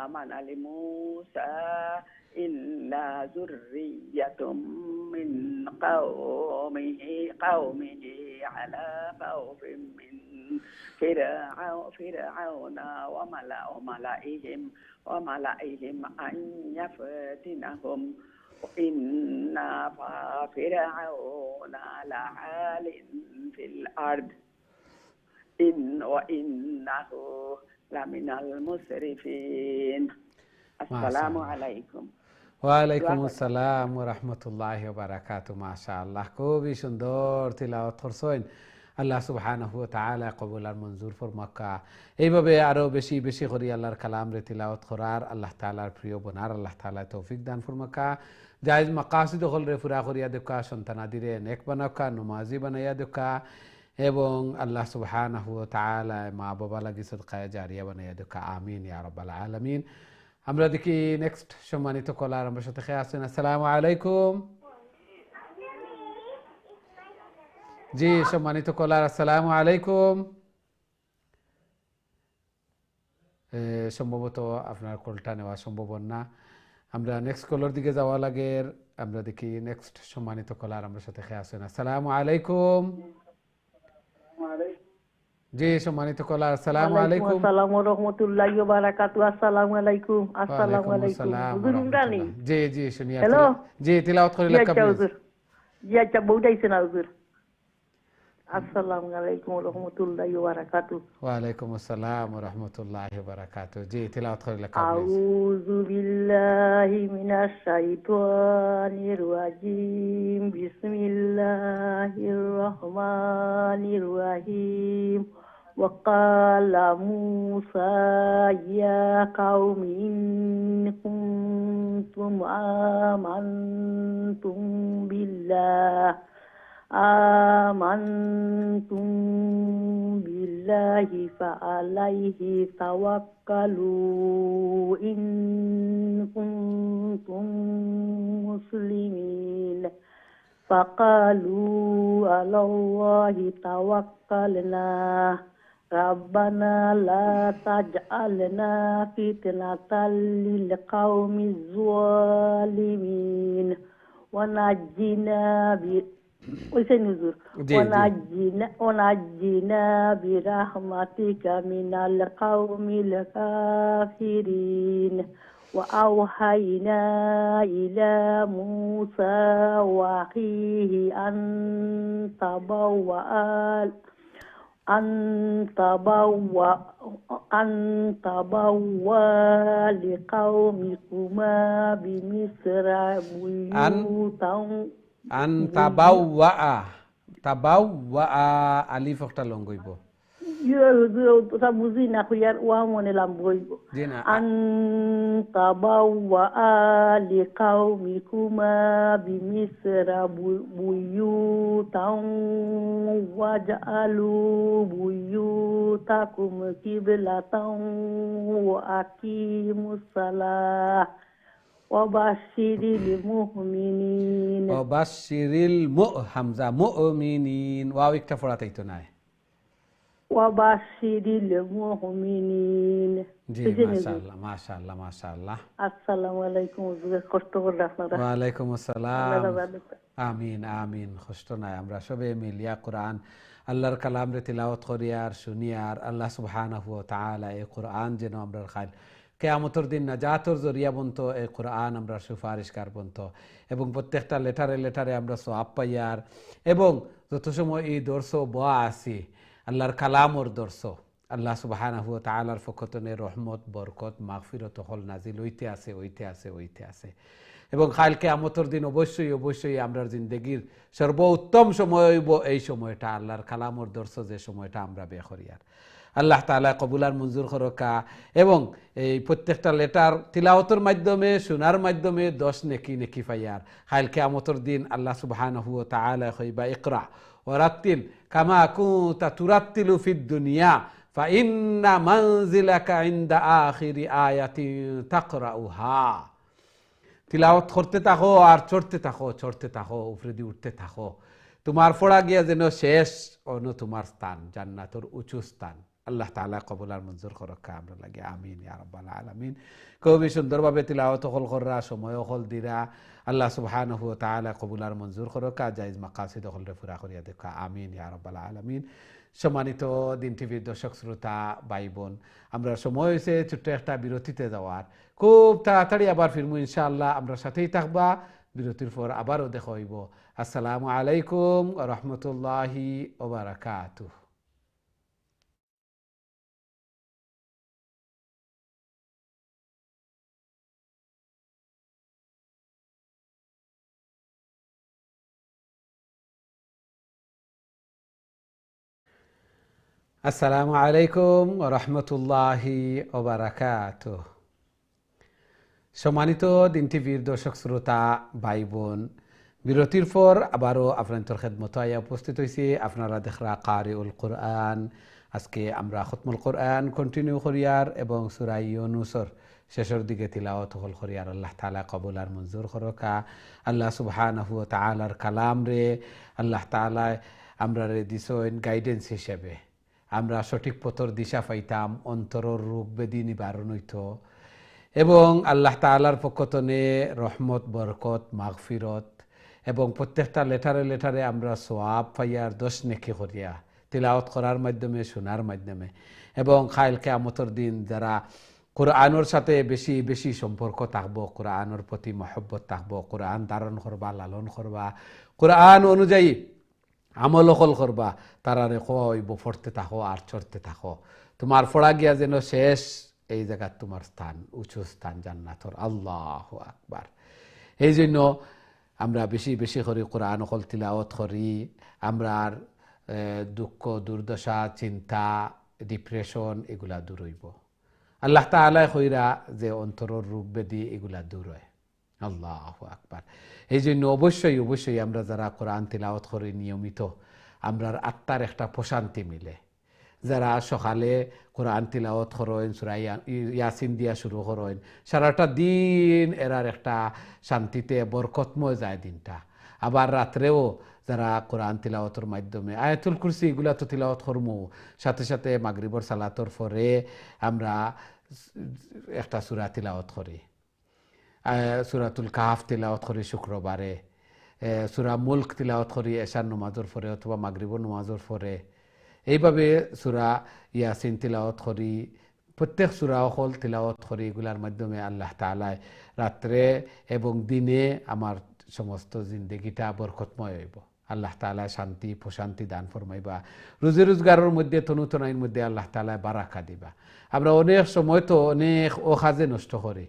آمن لموسى إلا ذرية من قومه على خوف من فرعون وملئهم أن يفتنهم إن فرعون لعال في الأرض وإنه لمن المسرفين السلام عليكم ওয়ালাইকুম আসসালাম ওয়া রাহমাতুল্লাহি ওয়া বারাকাতুহু মাশাআল্লাহ খুবই সুন্দর তিলাওয়াত করছেন আল্লাহ সুবহানাহু ওয়া তাআলা কবুল আর মঞ্জুর ফরমাকা এইভাবে আরো বেশি বেশি করে আল্লাহর কালাম রে তিলাওয়াত করার আল্লাহ তাআলার প্রিয় বনার আল্লাহ তাআলা তৌফিক দান ফরমাকা জায়েজ মাকাসিদ হল রে পুরা করিয়া দেখা সন্তানাদিরে নেক বানাকা নমাজি বানাইয়া দেখা এবং আল্লাহ সুবহানাহু ওয়া তাআলা মা বাবা লাগি সদকায়ে জারিয়া বানাইয়া দেখা আমিন ইয়া রাব্বাল আলামিন আমরা দেখি নেক্সট সম্মানিত কলার আমার সাথে খেয়ে আছেন আসসালামু আলাইকুম জি সম্মানিত কলার আসসালামু আলাইকুম সম্ভবত আপনার কলটা নেওয়া সম্ভব না আমরা নেক্সট কলার দিকে যাওয়া লাগে আমরা দেখি নেক্সট সম্মানিত কলার আমার সাথে খেয়ে আছেন আসসালামু আলাইকুম জি সম্মানিত কলার আসসালামু আলাইকুম আসসালামু আলাইকুম রাহমাতুল্লাহি ওয়া বারাকাতুহু আসসালামু আলাইকুম আসসালামু আলাইকুম হুজুর উমরানি জি জি শুনিয়া হ্যালো জি তিলাওয়াত করে লেখা হুজুর জি আচ্ছা বউটাইছেন হুজুর আসসালামু আলাইকুম ওয়া রাহমাতুল্লাহি ওয়া বারাকাতুহু ওয়া আলাইকুম আসসালাম ওয়া রাহমাতুল্লাহি ওয়া বারাকাতুহু জি তিলাওয়াত করে লেখা আউযু বিল্লাহি মিনাশ শাইতানির রাজিম বিসমিল্লাহির রহমানির রহিম وقال موسى يا قوم إن كنتم آمنتم بالله فعليه توكلوا إن كنتم مسلمين فقالوا على الله توكلنا ربنا لا تجعلنا فتنة للقوم الظالمين ونجنا ونجنا برحمتك من القوم الكافرين وأوحينا إلى موسى وأخيه أن تبوأ لقومكما بمصر بيوتا আন তাবাওয়া আলিফ একটা লং হইব তা বুঝি না কইয়ার ওয়া মনে লাম বইব আন তাবাওয়া লিকাউমিকুমা বিমিসরা বুয়ুতাও ওয়াজআলু বুয়ুতাকুম কিবলাতাও ওয়া আকিমুস সালাহ ওয়াবাশশিরিল মুমিনিন ওয়াবাশশিরিল হামজা মুমিনিন ওয়াও একটা ফড়াতেই তো নাই ওয়াবাশশিরিল মুমিনিন জি মাশাআল্লাহ মাশাআল্লাহ মাশাআল্লাহ আসসালামু আলাইকুম হুজুর কষ্ট করে আপনারা ওয়া আলাইকুম আসসালাম আমিন আমিন কষ্ট নাই আমরা সবে মিলিয়া কোরআন আল্লাহর কালাম রে তিলাওয়াত করিয়ার শুনিয়ার আল্লাহ সুবহানাহু ওয়া তাআলা এই কোরআন যেন আমরা খাইল কিয়ামতের দিন নাজাতের জরিয়া বন্ত এই কোরআন আমরা সুপারিশকার বন্ত এবং প্রত্যেকটা লেটারে লেটারে আমরা সওয়াব পাইয়ার এবং যত সময় এই দর্শ বয়া আছি আল্লাহর কালামর দর্শ আল্লাহ সুবহানাহু ওয়া তাআলার ফকতনে রহমত বরকত মাগফিরত হল নাজিল হইতে আছে এবং কাল কিয়ামতের দিন অবশ্যই আমরা জিন্দেগির সর্বোত্তম সময় হইব এই সময়টা আল্লাহর কালামর দর্শ যে সময়টা আমরা বেখরিয়ার আল্লাহ তাআলা কবুল আর মঞ্জুর করকা এবং এই প্রত্যেকটা লেটার তিলাওয়াতের মাধ্যমে শোনার মাধ্যমে 10 নেকি পাইয়ার কাল কিয়ামতের দিন আল্লাহ সুবহানাহু ওয়া তাআলা কইবা ইকরা ওয়ারাত্তিল কামা কুনতা তুরাত্তিলু ফিদ দুনিয়া ফাইন্না মানজিলাকা ইনদা আখিরি আয়াতিন তাকরাউহা তিলাওয়াত করতে থাকো আর চড়তে থাকো উপরে দিয়ে উঠতে থাকো তোমার পড়া গিয়া যেন শেষ অন্য তোমার স্থান জান্নাতের উঁচু স্থান আল্লাহ তাআলা কবুল আর মঞ্জুর করকা আমরা লাগে আমিন ইয়া রাব্বাল আলামিন খুবই সুন্দরভাবে তিলাওয়াত হল কররা সময় হল দিরা আল্লাহ সুবহানাহু ওয়া তাআলা কবুল আর মঞ্জুর করুকা, জায়েজ মাকাসিদ হলরে পুরা করিয়া দেখা, আমিন ইয়া রাব্বাল আলামিন। সম্মানিত দিন টিভির দর্শক শ্রোতা ভাই বোন, আমরা সময় হয়েছে ছোট্ট একটা বিরতিতে যাওয়ার। খুব তাড়াতাড়ি আবার ফিরমু ইনশাআল্লাহ, আমরা সাথেই থাকবা। বিরতির পর আবারও দেখা হইব। আসসালামু আলাইকুম ওয়া রাহমাতুল্লাহি ওয়া বারাকাতুহু। আসসালামু আলাইকুম ওয়া রাহমাতুল্লাহি ওয়া বারাকাতুহু। সম্মানিত দিন টিভির দর্শক শ্রোতা ভাই বোন, বিরতির পর আবারও আপনাদের খেদমত আয়া উপস্থিত হয়েছি। আপনারা দেখরা কারিউল কোরআন। আজকে আমরা খতমুল কোরআন কন্টিনিউ করিয়ার এবং সূরা ইউনূসের শেষের দিকে তিলাওয়াত হল করিয়ার। আল্লাহ তাআলা কবুল আর মঞ্জুর করুকা। আল্লাহ সুবহানাহু ওয়া তাআলার কালাম রে আল্লাহ তাআলা আমরা রে দিছেন গাইডেন্স হিসেবে, আমরা সঠিক পথর দিশা পাইতাম, অন্তরের রোগ ব্যাধি নিবারণ হইত এবং আল্লাহ তাআলার পক্ষতনে রহমত, বরকত, মাগফিরত এবং প্রত্যেকটা লেটারে লেটারে আমরা সওয়াব পাইয়ার 10 নেকি করিয়া তিলাওয়াত করার মাধ্যমে, শোনার মাধ্যমে। এবং কাল কিয়ামতের দিন যারা কোরআনের সাথে বেশি বেশি সম্পর্ক থাকবো, কোরআনের প্রতি মহব্বত থাকবো, কোরআন ধারণ করবা, লালন করবা, কোরআন অনুযায়ী আমল হল করবা, তারারে খোয়া হইব পড়তে থাকো আর চড়তে থাকো। তোমার পড়া গিয়া যেন শেষ এই জায়গা তোমার স্থান, উঁচু স্থান জান্নাতর। আল্লাহু আকবার। এই জন্য আমরা বেশি বেশি করে কোরআন হল তিলাওয়াত করি। আমরা দুঃখ, দুর্দশা, চিন্তা, ডিপ্রেশন এগুলা দূর হইব। আল্লাহ তাআলা কইরা যে অন্তরের রোগ ব্যাধি এগুলা দূর হয়। আল্লাহু আকবার। এই জন্য অবশ্যই অবশ্যই আমরা যারা কোরআন তিলাওয়াত করি নিয়মিত, আমরার আত্মার একটা প্রশান্তি মিলে। যারা সকালে কোরআন তিলাওয়াত করেন, সূরা ইয়াসিন দিয়া শুরু করেন, সারাটা দিন এরার একটা শান্তিতে বরকতময় যায় দিনটা। আবার রাত্রেও যারা কোরআন তিলাওয়াতের মাধ্যমে আয়াতুল কুরসি এগুলা তো তিলাওয়াত করমু, সাথে সাথে মাগরিবর সালাতর পরে আমরা একটা সূরা তিলাওয়াত করি, সূরাতুল কাহফ তিলাওয়াত করি শুক্রবারে, সূরা মুলক তিলাওয়াত করি এশার নামাজের পরে অথবা মাগরিবর নামাজের পরে। এইভাবে সূরা ইয়াসিন তিলাওয়াত করি, প্রত্যেক সূরা হল তিলাওয়াত করি। এগুলার মাধ্যমে আল্লাহ তাআলা রাত্রে এবং দিনে আমার সমস্ত জিন্দেগিটা বরকতময় হইব। আল্লাহ তাআলা শান্তি প্রশান্তি দান ফরমাইবা। রুজি রোজগারের মধ্যে তনুতনাইর মধ্যে আল্লাহ তাআলা বারাকা দিবা। আমরা অনেক সময় তো অনেক অকাজে নষ্ট করি,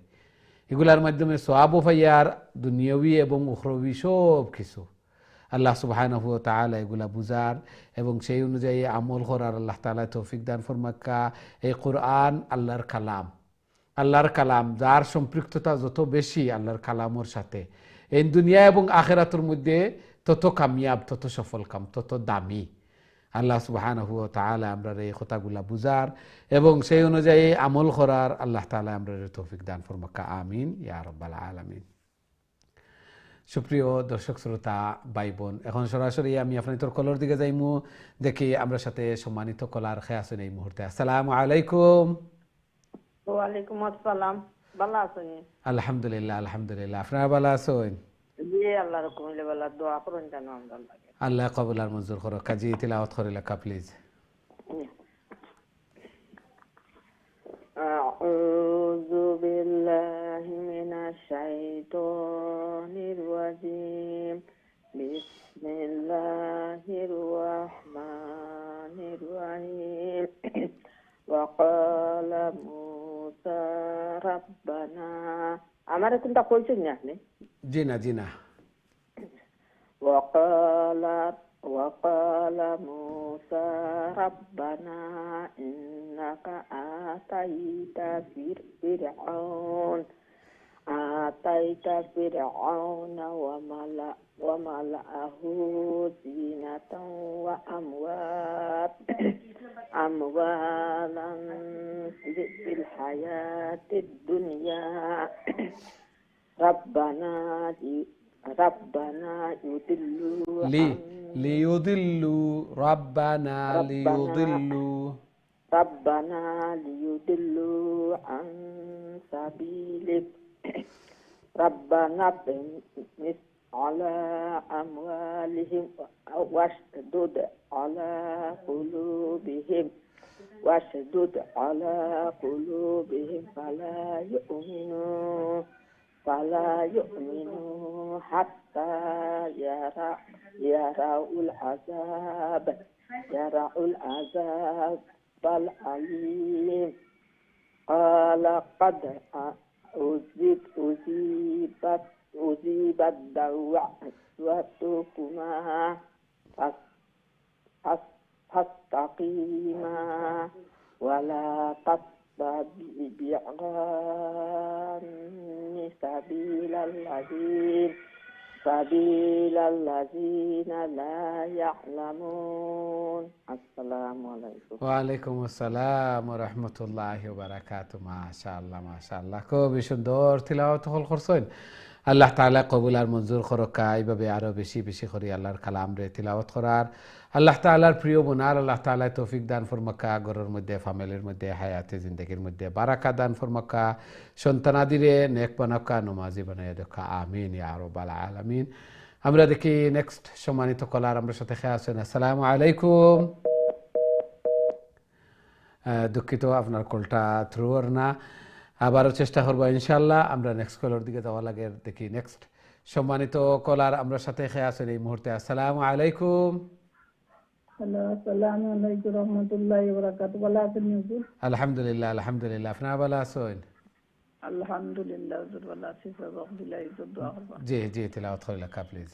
এগুলার মাধ্যমে সওয়াবও পাইয়ার, দুনিয়াবি এবং উখরবি সব কিছু। আল্লাহ সুবহানাহু ওয়া তাআলা এগুলা বুঝার এবং সেই অনুযায়ী আমল করার আল্লাহ তাআলা তৌফিক দান ফরমাক্কা। এই কোরআন আল্লাহর কালাম, আল্লাহর কালাম, যার সম্পৃক্ততা যত বেশি আল্লাহর কালামের সাথে, এই দুনিয়া এবং আখিরাতের মধ্যে তত কামিয়াব, তত সফল কাম, তত দামি। আল্লাহ সুবহানাহু ওয়া তাআলা আমরা এই কথাগুলা বুঝার এবং সেই অনুযায়ী আমল করার আল্লাহ তাআলা আমরা তৌফিক দান ফরমাক্কা। আমিন ইয়া রাব্বাল আলামিন। সুপ্রিয় দর্শক শ্রোতা ভাই বোন, এখন সরাসরি আমি আপনাদের কলর দিকে যাইমু, দেখি আমরা সাথে সম্মানিত কলার খেয়ে আছেন এই মুহূর্তে। আসসালামু আলাইকুম। ওয়ালাইকুম আসসালাম। ভালো আছেন? আলহামদুলিল্লাহ আলহামদুলিল্লাহ। আপনারা ভালো আছেন? জি, আল্লাহর হুকুমে ভালো। দোয়া করুন যেন আমরা লাগে। আল্লাহ কবুল আর মঞ্জুর করো। কাজী তিলাওয়াত করে লেখা প্লিজ। আউযু বিল্লাহি মিনাশ শাইতানির রাজিম। বিসমিল্লাহির রাহমানির রাহিম। ওয়া ক্বালা মূসা রাব্বানা। আমারে কোনটা কইছেন না আপনি? জি না জি না। وقال موسى ربنا إنك آتيت فرعون وملأه زينة أموالا في الحياة الدنيا ربنا يضلوا ليضلوا ربنا ليضلوا عن سبيلك ربنا اطمس على أموالهم واشدد على قلوبهم فلا يؤمنوا حتى يروا العذاب الأليم قال قد أجيبت دعوتكما فاستقيما ولا تتبعان سبيل الذين لا يعلمون. السلام عليكم. ওয়ালাইকুম আসসালাম ওয়া রাহমাতুল্লাহি ওয়া বারাকাতুহু। মাশাআল্লাহ মাশাআল্লাহ, খুবই সুন্দর তিলাওয়াত হল করছেন। আল্লাহ তাআলা কবুল আর মঞ্জুর করকা। এইভাবে আরো বেশি বেশি করে আল্লাহর কালাম রে তিলাওয়াত করার, আল্লাহ তাআলার প্রিয় বোনার আল্লাহ তাআলা তৌফিক দান ফরমাকা। ঘরের মধ্যে, ফ্যামিলির মধ্যে, হায়াতে জিন্দেগির মধ্যে বারাকা দান ফরমাকা। সন্তানাদিরে নেক বানাকা, নমাজি বানাইয়া দেখা। আমিন ইয়া রাব্বাল আলামিন। আমরা দেখি নেক্সট সম্মানিত কলার আমরা সাথে খেয়ে আছেন। আসসালামু আলাইকুম। দুঃখিত আপনার কলটা থ্রু আর না, আবারও চেষ্টা করবো ইনশাল্লাহ। আমরা নেক্সট কলার দিকে যাওয়া লাগে। দেখি নেক্সট সম্মানিত কলার আমরা সাথে খেয়ে আছেন এই মুহূর্তে। আসসালামু আলাইকুম। হ্যালো, আসসালামু আলাইকুম রহমতুল্লাহি ওয়া বারাকাতুহু। ভালো আছেন হুজুর? আলহামদুলিল্লাহ আলহামদুলিল্লাহ, আপনারা ভালো আছেন? আলহামদুলিল্লাহ হুজুর ভালো আছি। আলহামদুলিল্লাহ হুজুর দোয়া করবেন। জি জি, তিলাওয়াত করে লেখা প্লিজ।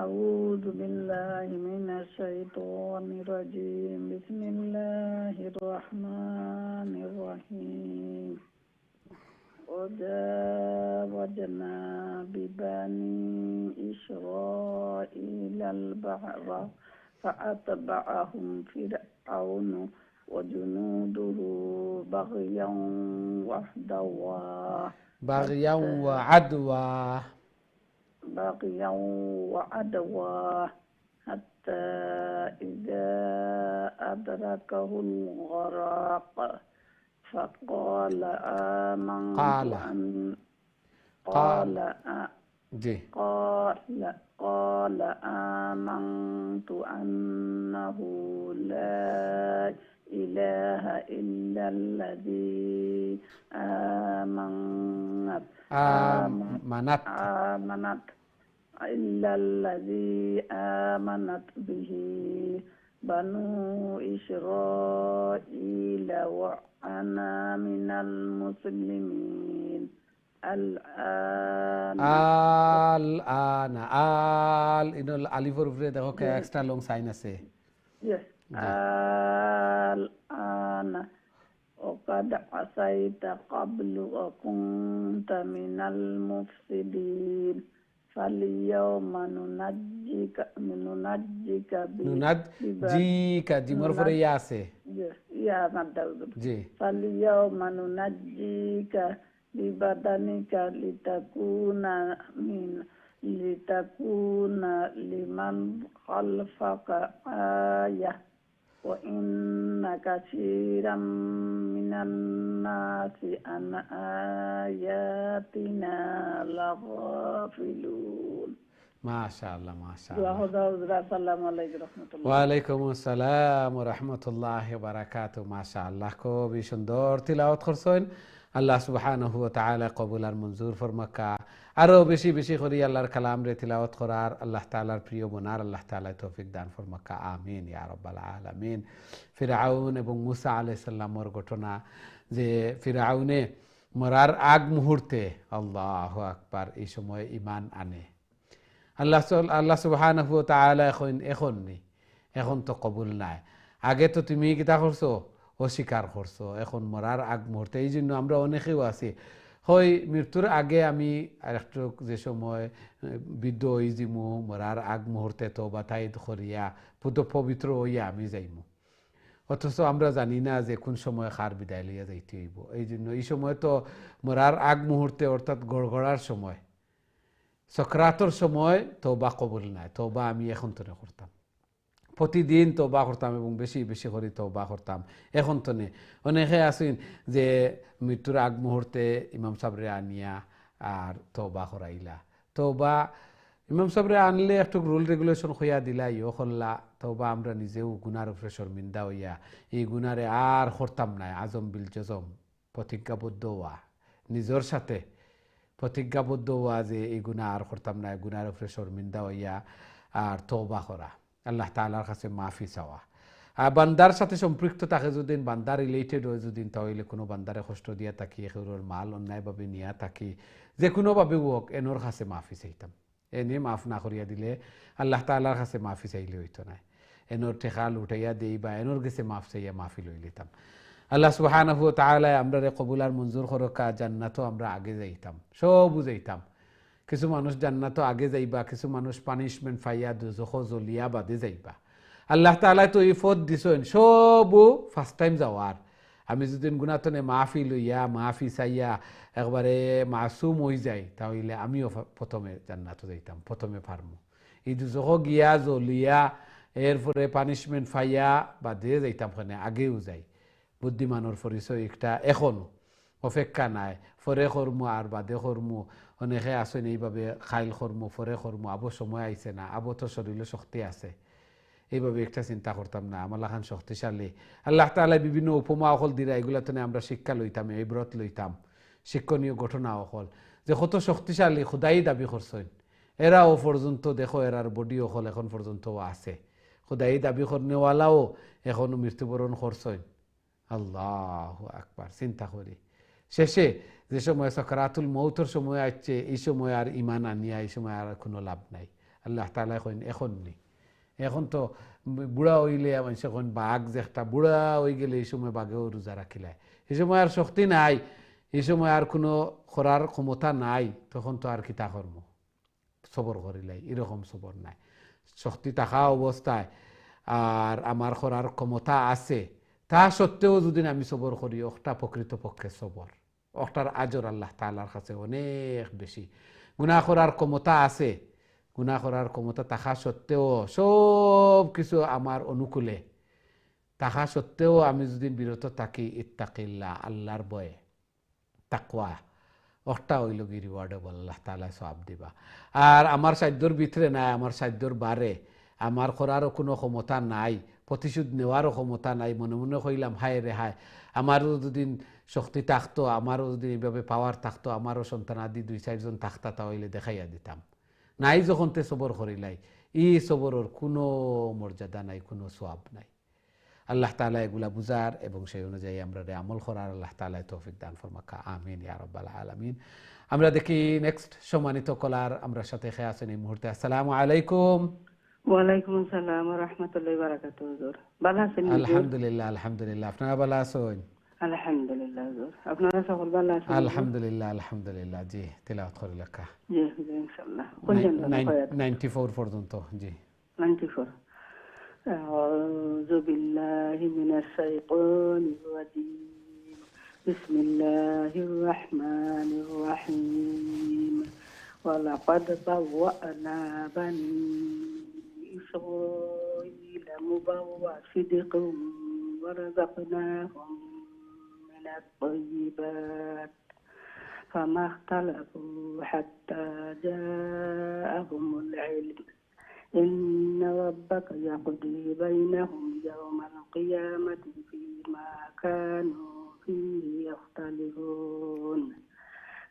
أعوذ بالله من الشيطان الرجيم. بسم الله الرحمن الرحيم. وجاوزنا ببني إسرائيل البحر فأتبعهم فرعون وجنوده بغيا وعدوا حتى إذا أدركه الغرق فقال آمنت أنه لا إله إلا الذي آمنت به بنو إسرائيل وأنا من المسلمين. الآن ইনল আলিফের উপরে দেখো কে এক্সট্রা লং সাইন আছে। Yes. الآن وقد عصيت قبل وكنت من المفسدين فاليوم ننجيك জিমর পরে ইয়া আছে। ইয়া মাদ্দাউদ। জি। فاليوم ننجيك ببدنك لتكون لمن خلفك آية وإن كثيرا من الناس عن آياتنا لغافلون. মাশাআল্লাহ মাশাআল্লাহ। আসসালামু আলাইকুম রাহমাতুল্লাহ। ওয়ালাইকুম আসসালাম ওয়া রাহমাতুল্লাহি ওয়া বারাকাতুহু। মাশাআল্লাহ, খুবই সুন্দর তিলাওয়াত করছেন। আল্লাহ সুবহানাহু ওয়া তাআলা কবুল আর মঞ্জুর ফরমাকা। আরো বেশি বেশি করে আল্লাহর কালাম রে তিলাওয়াত করার আল্লাহ তাআলার প্রিয় বোনার আল্লাহ তাআলা তৌফিক দান ফরমাকা। আমিন ইয়া রাব্বাল আলামিন। ফিরআউন এবং মুসা আলাইহিস সালামের ঘটনা, যে ফিরআউনে মরার আগ মুহূর্তে আল্লাহু আকবার এই সময় ঈমান আনে। আল্লাহ সুবহানাহু ওয়া তাআলা এখন তো কবুল নাই। আগে তো তুমি কিতা করছো, অস্বীকার করছো, এখন মরার আগ মুহূর্তে। এই জন্য আমরা অনেকেও আছি হয় মৃত্যুর আগে আমি একটু যে সময় বৃদ্ধ হয়ে যাইমু, মরার আগ মুহূর্তে তো বাতাই করিয়া পবিত্র হইয়া আমি যাইমু, অথচ আমরা জানি না যে কোন সময় খার বিদায় লইয়া যাইতে হইব। এই জন্য এই সময় তো মরার আগ মুহূর্তে অর্থাৎ গড়গড়ার সময়, সক্রাতর সময় তওবা কবুল নাই। তওবা আমি এখন তো করতাম, প্রতিদিন তওবা করতাম এবং বেশি বেশি করে তওবা করতাম। এখন তো অনেকে আছেন যে মৃত্যুর আগ মুহূর্তে ইমাম সাহেবরে আনিয়া আর তওবা করাইলা। তওবা ইমাম সাহেবরে আনলে একটু রুল রেগুলেশন হইয়া দিলা, ইও করলা। তওবা আমরা নিজেও গুনার উপরে শর্মিন্দা হইয়া এই গুনারে আর করতাম না, আজম বিল জজম, প্রতিজ্ঞাবদ্ধ হওয়া, নিজের সাথে প্রতিজ্ঞাবদ্ধ হওয়া যে এই গুনাহ আর করতাম না, গুনার উপরে শর্মিন্দা হইয়া আর তওবা করা, আল্লাহ তাআলার কাছে মাফি চাওয়া। আর বান্দার সাথে সম্পৃক্ত থাকে যদি, বান্দার রিলেটেড হয় যদি, তাহলে কোনো বান্দারে কষ্ট দিয়া থাকি, এর মাল অন্যায়ভাবে নিয়া থাকি, যে কোনোভাবে হোক এনোর কাছে মাফি চাইতাম। এনে মাফ না করিয়া দিলে আল্লাহ তাআলার কাছে মাফি চাইলে হইতো না, এনোর ঠেকাল উঠাইয়া দেই বা এনোর গেছে মাফ চাইয়া মাফি লই লিতাম। আল্লাহ সুবহানাহু ওয়া তাআলা আমরারে কবুল আর মঞ্জুর করকা, জান্নাতও আমরা আগে যাইতাম, সব বুঝাইতাম। কিছু মানুষ জান্নাতও আগে যাইবা, কিছু মানুষ পানিশমেন্ট ফাইয়া দুজখ জ্বলিয়া বাদে যাইবা। আল্লাহ তাআলা তো এই পথ দিছেন সবও ফার্স্ট টাইম যাওয়ার। আমি যদি গুনাতনে মাফি লইয়া মাফি চাইয়া একবারে মাসুম হয়ে যাই, তাহলে আমিও প্রথমে জান্নাতও যাইতাম, প্রথমে পারমু। এই দুজখ গিয়া জ্বলিয়া এরপরে পানিশমেন্ট ফাইয়া বাদে যাইতাম, ওখানে আগেও যাই। বুদ্ধিমানের পরিচয় একটা এখনো অপেক্ষা নাই, ফরে কর্মু আর বাদে কর্মু। অনেকে আসেন এইভাবে খাইল কর্মু ফরে কর্মু, আবো সময় আইছে না, আবো তো শরীরে শক্তি আছে, এইভাবে একটা চিন্তা করতাম না। আমার লাখান শক্তিশালী আল্লাহ তাআলা বিভিন্ন উপমা অকল দিরা, এগুলাতে আমরা শিক্ষা লইতাম, এই ব্রত লইতাম, শিক্ষণীয় ঘটনা অকল যে কত শক্তিশালী খুদাই দাবি করছেন। এরাও পর্যন্ত দেখো এরার বডি অকল এখন পর্যন্ত আছে, খুদাই দাবি করনেওয়ালাও এখনো মৃত্যুবরণ করছেন। আল্লাহু আকবার। চিন্তা করি শেষে যে সময় সাকরাতুল মউতের সময় আসছে, এই সময় আর ইমান আনিয়া এই সময় আর কোনো লাভ নাই। আল্লাহ তাআলা কইন এখন নেই, এখন তো বুড়া হইলে মানুষ এখন বাঘ যে একটা বুড়া হয়ে গেলে এই সময় বাঘেও রোজা রাখিলায়, এই সময় আর শক্তি নাই, এই সময় আর কোনো করার ক্ষমতা নাই, তখন তো আর কিতা কর্ম সবর করিলাই, এরকম সবর নাই। শক্তি থাকা অবস্থায় আর আমার করার ক্ষমতা আছে, তা সত্ত্বেও যদি আমি সবর করি, ওটা প্রকৃতপক্ষে সবর, ওটার আজর আল্লাহ তাআলার কাছে অনেক বেশি। গুনাহ করার ক্ষমতা আছে, গুনাহ করার ক্ষমতা থাকা সত্ত্বেও সব কিছু আমার অনুকূলে থাকা সত্ত্বেও আমি যদি বিরত থাকি, ইত্তাকিল্লাহ, আল্লাহর ভয়ে, তাকওয়া, ওটা হইল কি রিওয়ার্ডেবল, আল্লাহ তাআলা সওয়াব দিবা। আর আমার সাধ্যর ভিতরে নাই, আমার সাধ্যর বারে আমার করারও কোনো ক্ষমতা নাই, প্রতিশোধ নেওয়ারও ক্ষমতা নাই। মনে মনে কইলাম হায় রে হায়, আমারও যদি শক্তি থাকতো, আমারও যদি এইভাবে পাওয়ার থাকতো, আমারও সন্তান আদি 2-4 জন থাকতা, তাহলে দেখাইয়া দিতাম। নাই যখন তে সবর করিলাই, ই সবরের কোনো মর্যাদা নাই, কোনো সওয়াব নাই। আল্লাহ তাআলা এগুলা বুঝার এবং সেই অনুযায়ী আমরা আমল করার আল্লাহ তাআলা তৌফিক দান ফরমাকা, আমিন ইয়া রাব্বাল আলামিন। আমরা দেখি নেক্সট সম্মানিত কলার আমরা সাথে খেয়ে আছেন এই মুহূর্তে। আসসালামু আলাইকুম। ওয়ালাইকুম আসসালাম ওয়া রাহমাতুল্লাহি ওয়া বারাকাতুহু। হুজুর ভালো আছেন? আলহামদুলিল্লাহ, আলহামদুলিল্লাহ। আপনারা ভালো আছেন? আলহামদুলিল্লাহ হুজুর। আপনারা সকল ভালো আছেন? আলহামদুলিল্লাহ, আলহামদুলিল্লাহ। জি, তেলাওয়াত করে লেখা। জি হুজুর ইনশাআল্লাহ। কোন জানা 94 পর্যন্ত। জি 94। আউযু বিল্লাহি মিনাশ শাইতানির রাজীম। বিসমিল্লাহির রাহমানির রাহিম। ওয়া লাকাদ বাওয়া'না বানি ইসরাঈলা মুবাওওয়া সিদকিন ওয়া রাযাকনাহুম মিনাত তাইয়্যিবাত ফামা ইখতালাফু হাত্তা জাআহুমুল ইলম ইন্না রাব্বাকা ইয়াকদি বাইনাহুম ইয়াওমাল কিয়ামাতি ফীমা কানু ফীহি ইয়াখতালিফুন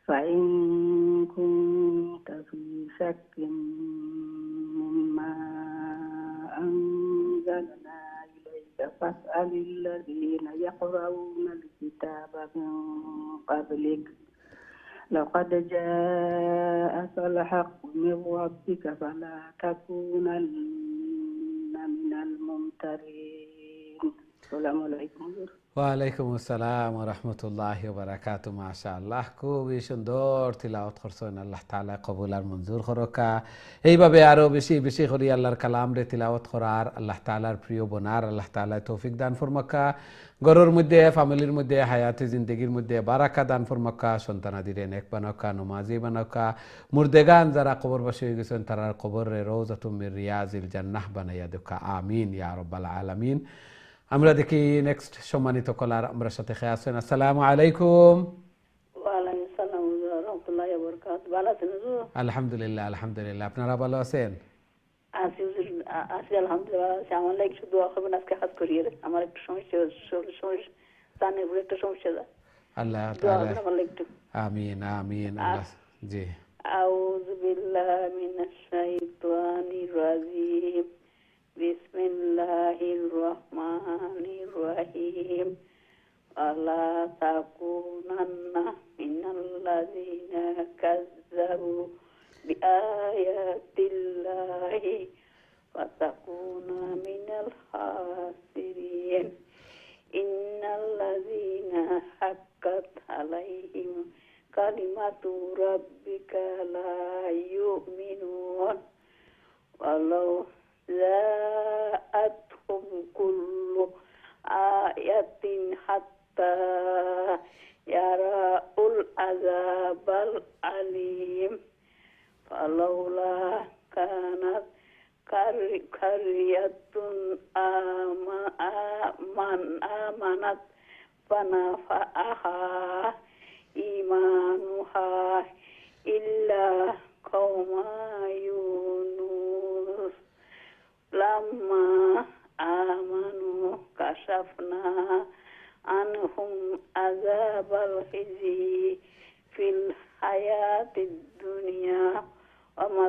فإن كنت في شك مما أنزلنا إليك فاسأل الذين يقرؤون الكتاب من قبلك لقد جاءك الحق من ربك فلا تكونن من الممترين. السلام عليكم. ওয়ালাইকুম আসসালাম ওয়া রাহমাতুল্লাহি ওয়া বারাকাতুহু। মাশাআল্লাহ, খুবই সুন্দর তিলাওয়াত করছেন। আল্লাহ তাআলা কবুল আর মঞ্জুর করুকা। এইভাবে আরো বেশি বেশি করে আল্লাহর কালাম রে তিলাওয়াত করার, আল্লাহ তাআলার প্রিয় বনার আল্লাহ তাআলা তৌফিক দান ফরমাকা। ঘরের মধ্যে, ফ্যামিলির মধ্যে, হায়াতে জিন্দেগির মধ্যে বারাকা দান ফরমাকা। সন্তানাদিরে নেক বানাকা, নমাজি বানাকা। মুর্দেগান যারা কবরবাসী হয়ে গেছেন তারার কবরে রওজাতুম মির রিয়াজিল জান্নাহ বানাইয়া দেখা, আমিন ইয়া রাব্বাল আলামিন। আমরা দেখি নেক্সট সম্মানিত কলার আমরা সাথে খেয়ে আছেন। আসসালামু আলাইকুম। ওয়ালাইকুম আসসালাম ওয়া রাহমাতুল্লাহি ওয়া বারাকাতুহু। ভালো আছেন হুজুর? আলহামদুলিল্লাহ আলহামদুলিল্লাহ, আপনারা ভালো আছেন? আছি হুজুর, আছি আলহামদুলিল্লাহ ভালো আছি। আমার লাগে একটু দোয়া করবেন, আজকে হাত করিয়ে আমার একটু সমস্যা কানের উপরে একটা সমস্যা যায়, আল্লাহ দোয়া তাআলা করবেন আমার লাগে একটু। আমিন আমিন। আল্লাহ জি। আউযু বিল্লাহি মিনাশ শাইতানির রাজিম। বিসমিল্লাহির রহমানির রহিম। আলা তাকুনান্না মিনাল্লাযিনা কাযযাবু বিআয়াতিল্লাহি ওয়া তাকুনা মিনাল খাসিরিন। ইন্নাল্লাযিনা হাক্কাত আলাইহিম কালিমাতু রাব্বিকা লা ইউমিনুন ওয়ালাউ জাআতহুম কুল্লু আয়াতিন হাত্তা ইয়ারাউল আযাবাল আলীম ফালাউলা কানাত কারিয়াতুন আমানাত ফানাফাআহা ইমানুহা ইল্লা কওমা ইউনুস লাম্মা আমানু কাশাফনা আনহুম আযাবাল খিজি ফিল হায়াতিদ দুনিয়া ওয়া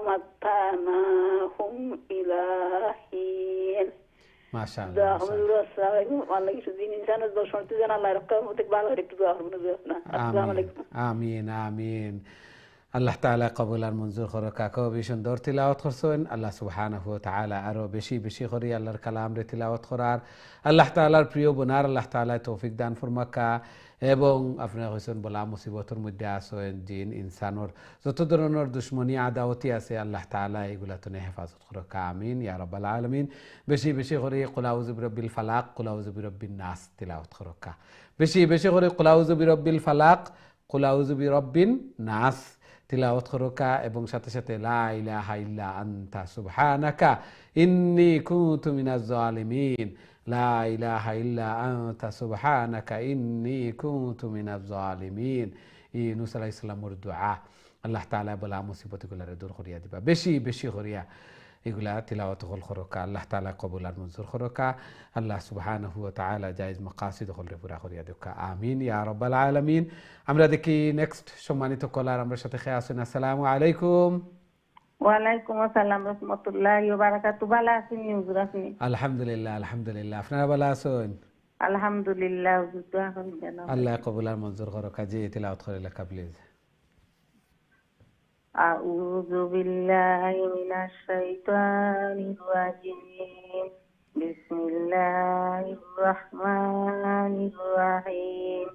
মাত্তা'নাহুম ইলা হিন। মাশাআল্লাহ আমিন আমিন। আল্লাহ তাআলা কবুল আর মঞ্জুর করো। খুবই সুন্দর তিলাওয়াত করছেন। আল্লাহ সুবহানাহু ওয়া তাআলা আরো বেশি বেশি করে আল্লাহর কালাম রে তিলাওয়াত করার, আল্লাহ তাআলার প্রিয় বোনার আল্লাহ তাআলা তৌফিক দান ফরমাকা। এবং আপনারা কইছেন বলা মুসিবতের মধ্যে আছেন, জিন ইনসানর যত ধরনের দুশ্মনী আদাওয়াতি আছে আল্লাহ তাআলা এগুলা তো হেফাজত করকা। আমিন ইয়া রাব্বাল আলামিন। বেশি বেশি করে কুল আউযু বিরাব্বিল ফালাক, কুল আউযু বিরাব্বিন নাস তিলাওয়াত করকা। বেশি বেশি করে কুল আউযু বিরাব্বিল ফালাক, কুল আউযু বিরাব্বিন নাস তিলাওয়াত করকা। এবং সাথে সাথে লা ইলাহা ইল্লা আনতা সুবহানাকা ইন্নী কুনতু মিনাজ জালিমিন, লা ইলাহা ইল্লা আনতা সুবহানাকা ইন্নী কুনতু মিনাজ জালিমিন। ইউনূস আলাইহিস সালামের দুআ আল্লাহ তাআলা বলা মুসিবতগুলোরে দূর করিয়া দিবা। বেশি বেশি করিয়া এগুলা তিলাওয়াত করকা। আল্লাহ তাআলা কবুল আর মঞ্জুর করকা। আল্লাহ সুবহানাহু ওয়া তাআলা জায়েজ মাকাসিদ হলরে পুরা করিয়া দেকা। আমিন ইয়া রাব্বাল আলামিন। আমরা দেখি নেক্সট সম্মানিত কলার আমরা সাথে খেয়ে আসুন। আসসালামু আলাইকুম। ওয়ালাইকুম আসসালাম রাহমাতুল্লাহি ওয়া বারাকাতুহু। ভালো আছেন হুজুর? আপনি? আলহামদুলিল্লাহ আলহামদুলিল্লাহ, আপনারা ভালো আছেন? আলহামদুলিল্লাহ হুজুর, দোয়া করুন যেন। আল্লাহ কবুল আর মঞ্জুর করকা। জি তিলাওয়াত করে লেখা প্লিজ। আউযু বিল্লাহি মিনাশ শাইতানির রাজিম। বিসমিল্লাহির রহমানির রহিম।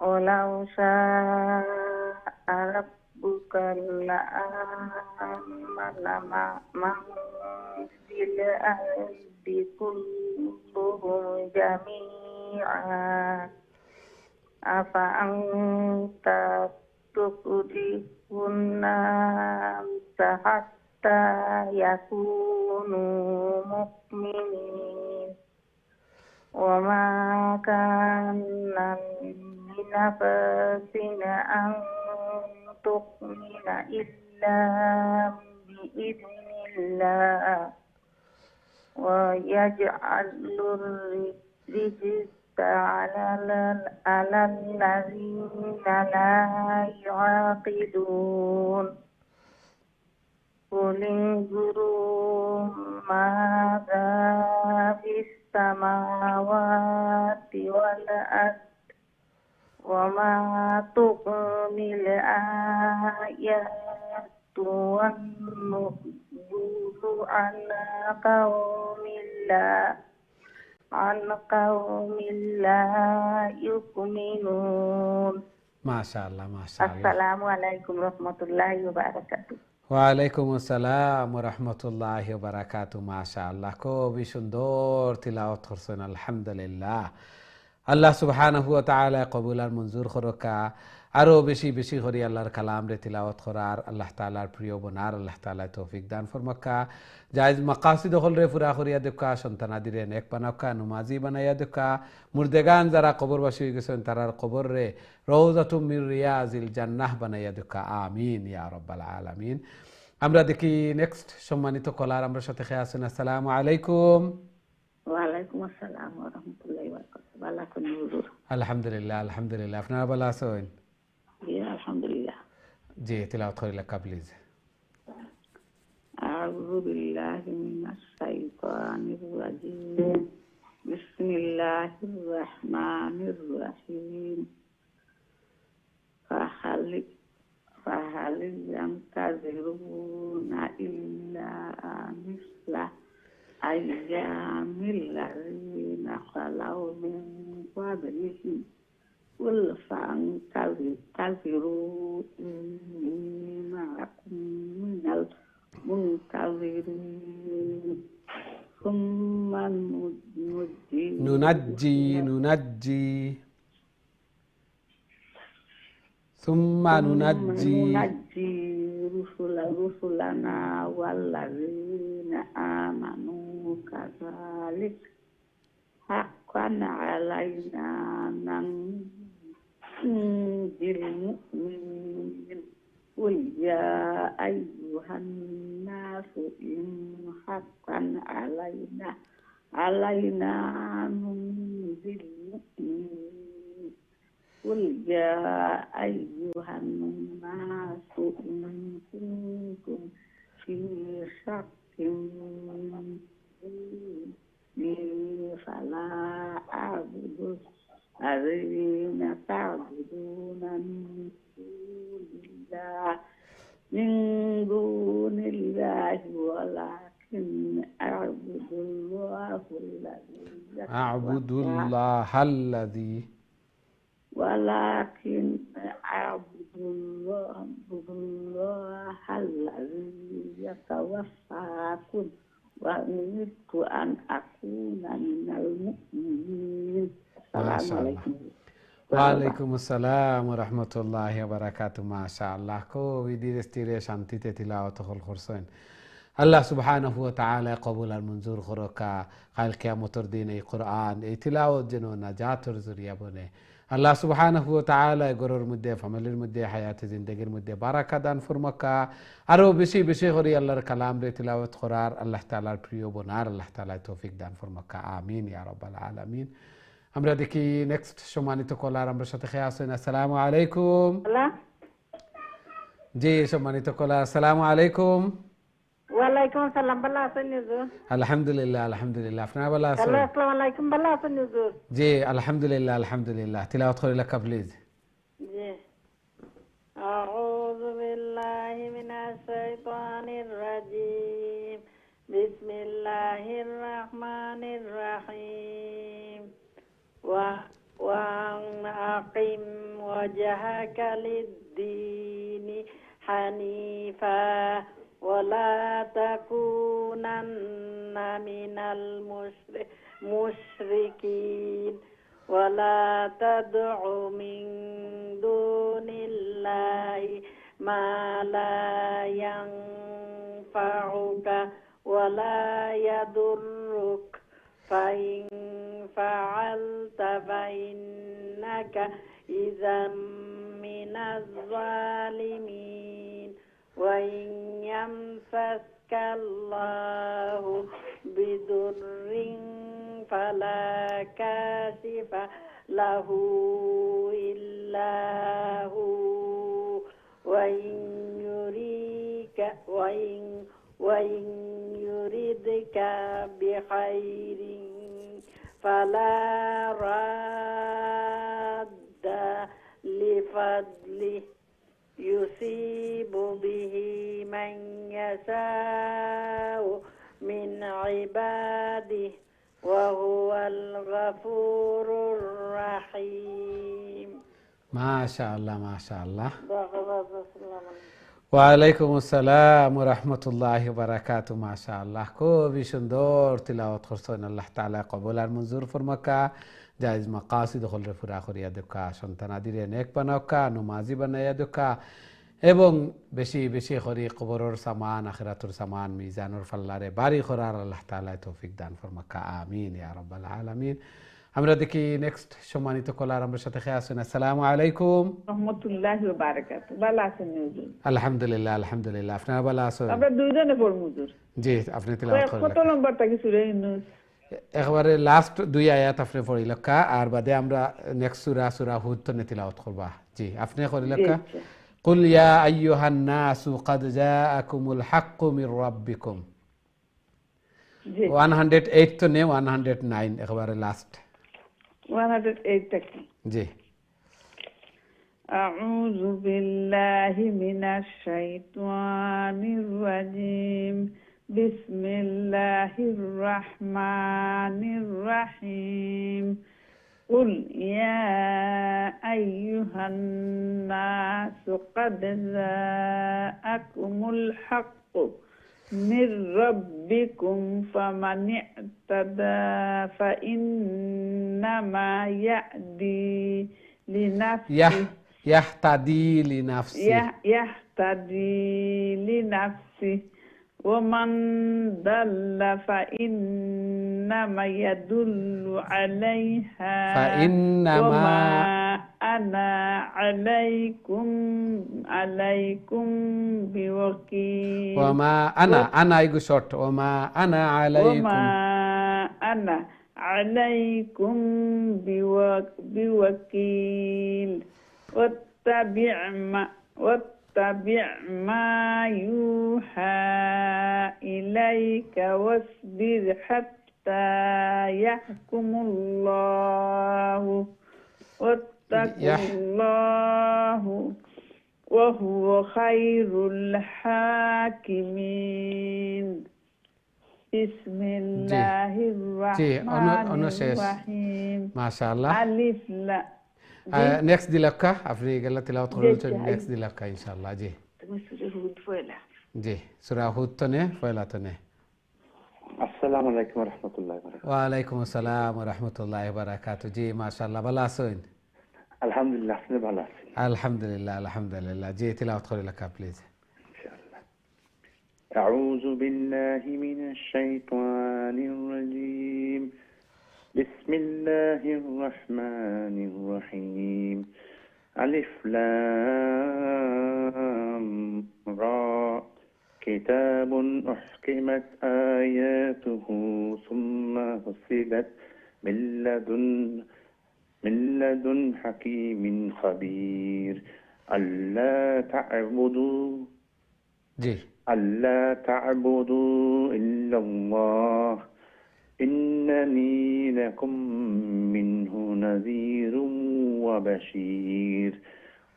ওয়ালাউ শাআ রাব্বুকা লা'আমানা মান ফিল আরদি কুল্লুহুম জামিআ আফা আনতা তুকরিহুন নাসা হাত্তা ইয়াকুনু মুমিনিন ওয়া মা কানা লিনাফসিন আন তুমিনা ইল্লা বিইذنিল্লাহ ওয়া ইয়াজআলুর রিজসা আলাল্লাযীনা লা ইয়াকিলুন। قل انظروا ماذا في السماوات والأرض وما تغني الآيات والنذر عن قوم لا يؤمنون। মাশাআল্লাহ মাশাআল্লাহ। আসসালামু আলাইকুম রাহমাতুল্লাহি ওয়া বারাকাতুহু। ওয়ালাইকুম আসসালাম ওয়া রাহমাতুল্লাহি ওয়া বারাকাতুহু। মাশাআল্লাহ, খুবই সুন্দর তিলাওয়াত করছেন। আলহামদুলিল্লাহ আল্লাহ সুবহানাহু ওয়া তাআলা কবুল আর মঞ্জুর করকা আরো বেশি বেশি করে আল্লাহর কালাম রে তিলাওয়াত করার আল্লাহ তাআলার প্রিয় বনার আল্লাহ তাআলা তৌফিক দান ফরমাক্কা জায়েজ মাকাসিদ হল রে পুরা করিয়া দেখা সন্তানাদিরে নেক বানাক্কা নমাজি বানাইয়া দেখা মুর্দেগান যারা কবরবাসী হয়ে গেছেন তারার কবর রে রওজাতুম মির রিয়াজিল জান্নাহ বানাইয়া দেখা আমিন ইয়া রাব্বাল আলামিন। আমরা দেখি নেক্সট সম্মানিত কলার আমরা সাথে খেয়ে আছেন। আসসালামু আলাইকুম। ওয়ালাইকুম আসসালাম ওয়া রাহমাতুল্লাহি ওয়া বারাকাতুহু। ভালো আছেন হুজুর? আলহামদুলিল্লাহ আলহামদুলিল্লাহ। আপনারা ভালো আছেন? জি আলহামদুলিল্লাহ। জি তিলাওয়াত করিলে প্লিজ। আউযু বিল্লাহি মিনাশ শাইতানির রাজিম। বিসমিল্লাহির রাহমানির রাহিম। ফাহাল ইয়ান্তাযিরুনা ইল্লা মিসলা আইয়ামিল লাযিনা খালাউ মিন ক্বাবলিহিম কুল ফান্তাযিরু ইন্নী মা'akum মিনাল মুনতাযিরিন সুম্মা নুনাজ্জি সুম্মা নুনাজ্জি রুসুলানা ওয়াল্লাযিনা আমানু কাযালিক হাক্কান আলাইনা নানজিল মুমিনিন قل يا أيها الناس إن حقا علينا ننزل المؤمنين قل يا أيها الناس إن كنتم في شك فلا أعبد الذين تعبدون من دون الله ولكن أعبد الله الذي يتوفاكم وأمرت أن أكون من المؤمنين. السلام عليكم. ওয়ালাইকুম আসসালাম ওয়া রাহমাতুল্লাহি ওয়া বারাকাতুহু। মাশাআল্লাহ খুবই ধীরে স্থিরে শান্তিতে তিলাওয়াত করছেন। আল্লাহ সুবহানাহু ওয়া তাআলা কবুল আর মঞ্জুর করকা। কাল কিয়ামতের দিন এই কোরআন এই তিলাওয়াত যেন নাজাতের জরিয়া বনে। আল্লাহ সুবহানাহু ওয়া তাআলা ঘরের মধ্যে ফ্যামিলির মধ্যে হায়াতে জিন্দেগির মধ্যে বারাকা দান ফরমাকা। আরো বেশি বেশি করে আল্লাহর কালাম রে তিলাওয়াত করার আল্লাহ তাআলার প্রিয় বনার আল্লাহ তাআলা তৌফিক দান ফরমাকা আমিন ইয়া রাব্বাল আলামিন। আমরা দেখি নেক্সট সম্মানিত কলার আমরা সাথে খেয়ে আছেন। আসসালামু আলাইকুম। জি সম্মানিত কলার আসসালামু আলাইকুম। ওয়ালাইকুম আসসালাম। ভালো আছেন হুজুর? আলহামদুলিল্লাহ আলহামদুলিল্লাহ। আপনারা ভালো আছেন? আসসালামু আলাইকুম। ভালো আছেন হুজুর? জি আলহামদুলিল্লাহ আলহামদুলিল্লাহ। তিলাওয়াত করিলে প্লিজ। জি আউযু বিল্লাহি মিনাশ শাইতানির রাজিম। বিসমিল্লাহির রাহমানির রাহিম। وأقم وجهك للدين حنيفا ولا تكونن من المشركين ولا تدع من دون الله ما لا ينفعك ولا يضرك فإن فعلت فإنك إذا من الظالمين وإن يمسسك الله بضر فلا كاشف له إلا هو وإن يردك بخير فلا راد لفضله يصيب به من يشاء من عباده وهو الغفور الرحيم. ما شاء الله ما شاء الله. ওয়ালাইকুম আসসালাম ওয়া রাহমাতুল্লাহি ওয়া বারাকাতুহু। মাশাআল্লাহ খুবই সুন্দর তিলাওয়াত করছেন। আল্লাহ তাআলা কবুল আর মঞ্জুর ফরমাকা। জায়েজ মাকাসিদ হলরে পুরা করিয়া দেখা সন্তানাদিরে নেক বানাওকা নমাজি বানাইয়া দেখা এবং বেশি বেশি করে কবরের সামান আখিরাতুর সামান মিজানুর ফাল্লারে বাড়ি করার আল্লাহ তাআলা তৌফিক দান ফরমাকা আমিন ইয়া রাব্বাল আলামিন। আমরা দেখি নেক্সট সম্মানিত কলার আমার সাথে খেয়ে আসেন। আসসালামু আলাইকুম রহমতুল্লাহি ওয়া বারাকাতুহু। ভালো আছেন হুজুর? আলহামদুলিল্লাহ আলহামদুলিল্লাহ। আপনারা ভালো আছেন? আমরা দুইজনে পড়ব হুজুর। জি আপনি তিলাওয়াত করেন। কত নম্বরটা কি সূরা ইউনূস? একবারে লাস্ট 2 আয়াত আপনি পড়িলকা আর বাদে আমরা নেক্সট সূরা হুদ তো তিলাওয়াত করবা। জি আপনি করিলকা। কুল ইয়া আইয়ুহান নাসু ক্বাদ জাআকুমুল হাক্কু মির রাব্বিকুম। 108 তো নে 109 একবারে লাস্ট 108 টাকা। জি أعوذ بالله من الشيطان الرجيم بسم الله الرحمن الرحيم قل يا أيها الناس قد جاءكم الحق من ربكم فمن اعتدى فإنما يهتدي لنفسه ومن ضل فإنما يدل عليها وما أنا عليكم بوكيل وما أنا يقول شرط وما أنا عليكم بوكيل واتبع ما يوحى إليك واصبر حتى يحكم الله واتقوا الله وهو خير الحاكمين بسم الله الرحمن الرحيم ما شاء الله ألف لا নেক্সট দিলাক্কা আপনি গেলা তিলাওয়াত করছেন নেক্সট দিলাক্কা ইনশাআল্লাহ। জি তুমি সূরা হুদ পড়লা? জি সূরা হুদ তো নে পয়লা তো নে। আসসালামু আলাইকুম ওয়া রাহমাতুল্লাহি ওয়া বারাকাতুহু। ওয়া আলাইকুম আসসালাম ওয়া রাহমাতুল্লাহি ওয়া বারাকাতুহু। জি মাশাআল্লাহ ভালো আছেন? আলহামদুলিল্লাহ আপনি ভালো আছেন? আলহামদুলিল্লাহ আলহামদুলিল্লাহ। জি তিলাওয়াত করিলাক্কা প্লিজ। ইনশাআল্লাহ। আউযু বিল্লাহি মিনাশ শাইতানির রাজীম। بسم الله الرحمن الرحيم ألف لام را كتاب أحكمت آياته ثم فصلت من لدن حكيم خبير ألا تعبدوا إلا الله إنني لكم منه نذير وبشير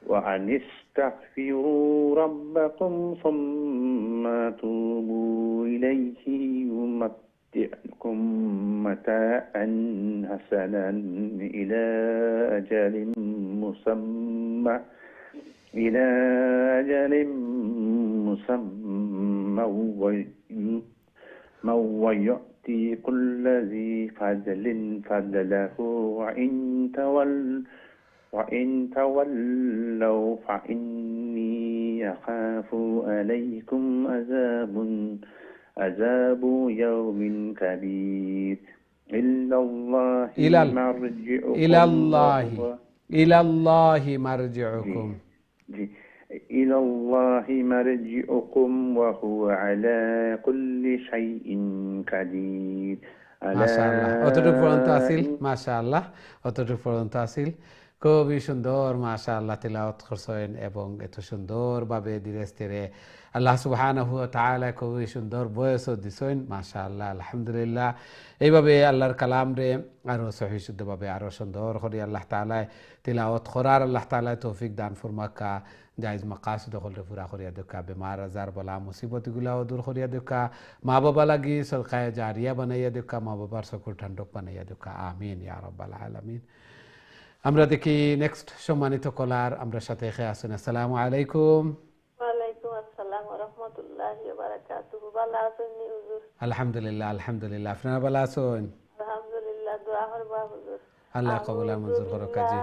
وأن استغفروا ربكم ثم توبوا إليه يمتعكم متاعا حسنا إلى أجل مسمى ويؤتي كل ذي فضل فضله وإن تولوا فإني أخاف عليكم عذاب يوم كبير إلى الله مرجعكم إلى الله مرجعكم وهو على كل شيء قدير মাশাআল্লাহ অতটুকু পর্যন্ত আসিল মাশাআল্লাহ অতটুকু পর্যন্ত আসিল খুবই সুন্দর মাশাআল্লাহ তিলাওয়াত করছেন এবং এত সুন্দরভাবে ধীরে স্থিরে আল্লাহ সুবহানাহু ওয়া তাআলা খুবই সুন্দর বয়সও দিছেন মাশাআল্লাহ আলহামদুলিল্লাহ। এইভাবে আল্লাহর কালাম রে আরো সহি শুদ্ধভাবে আরো সুন্দর করে আল্লাহ তাআলা তিলাওয়াত করার আল্লাহ তাআলা তৌফিক দান ফরমাকা জায়েজ মাকাসিদ হলরে পুরা করিয়া দেখা বেমার আজার বলা মুসিবতগুলাও দূর করিয়া দেখা মা বাবা লাগি সরকায় জারিয়া বানাইয়া দেখা মা বাবার চকুর ঠান্ডক বানাইয়া দেখা আমিন ইয়া রাব্বাল আলামিন। আমরা দেখি নেক্সট সম্মানিত কলার আমরা সাথে খেয়ে আসেন। আসসালামু আলাইকুম। ওয়ালাইকুম আসসালাম ওয়া রাহমাতুল্লাহি ওয়া বারাকাতুহু। ভালো আছেন হুজুর? আলহামদুলিল্লাহ আলহামদুলিল্লাহ। আপনারা ভালো আছেন? আলহামদুলিল্লাহ। দোয়া করবা হুজুর। আল্লাহ কবুল আর মঞ্জুর করো কাজী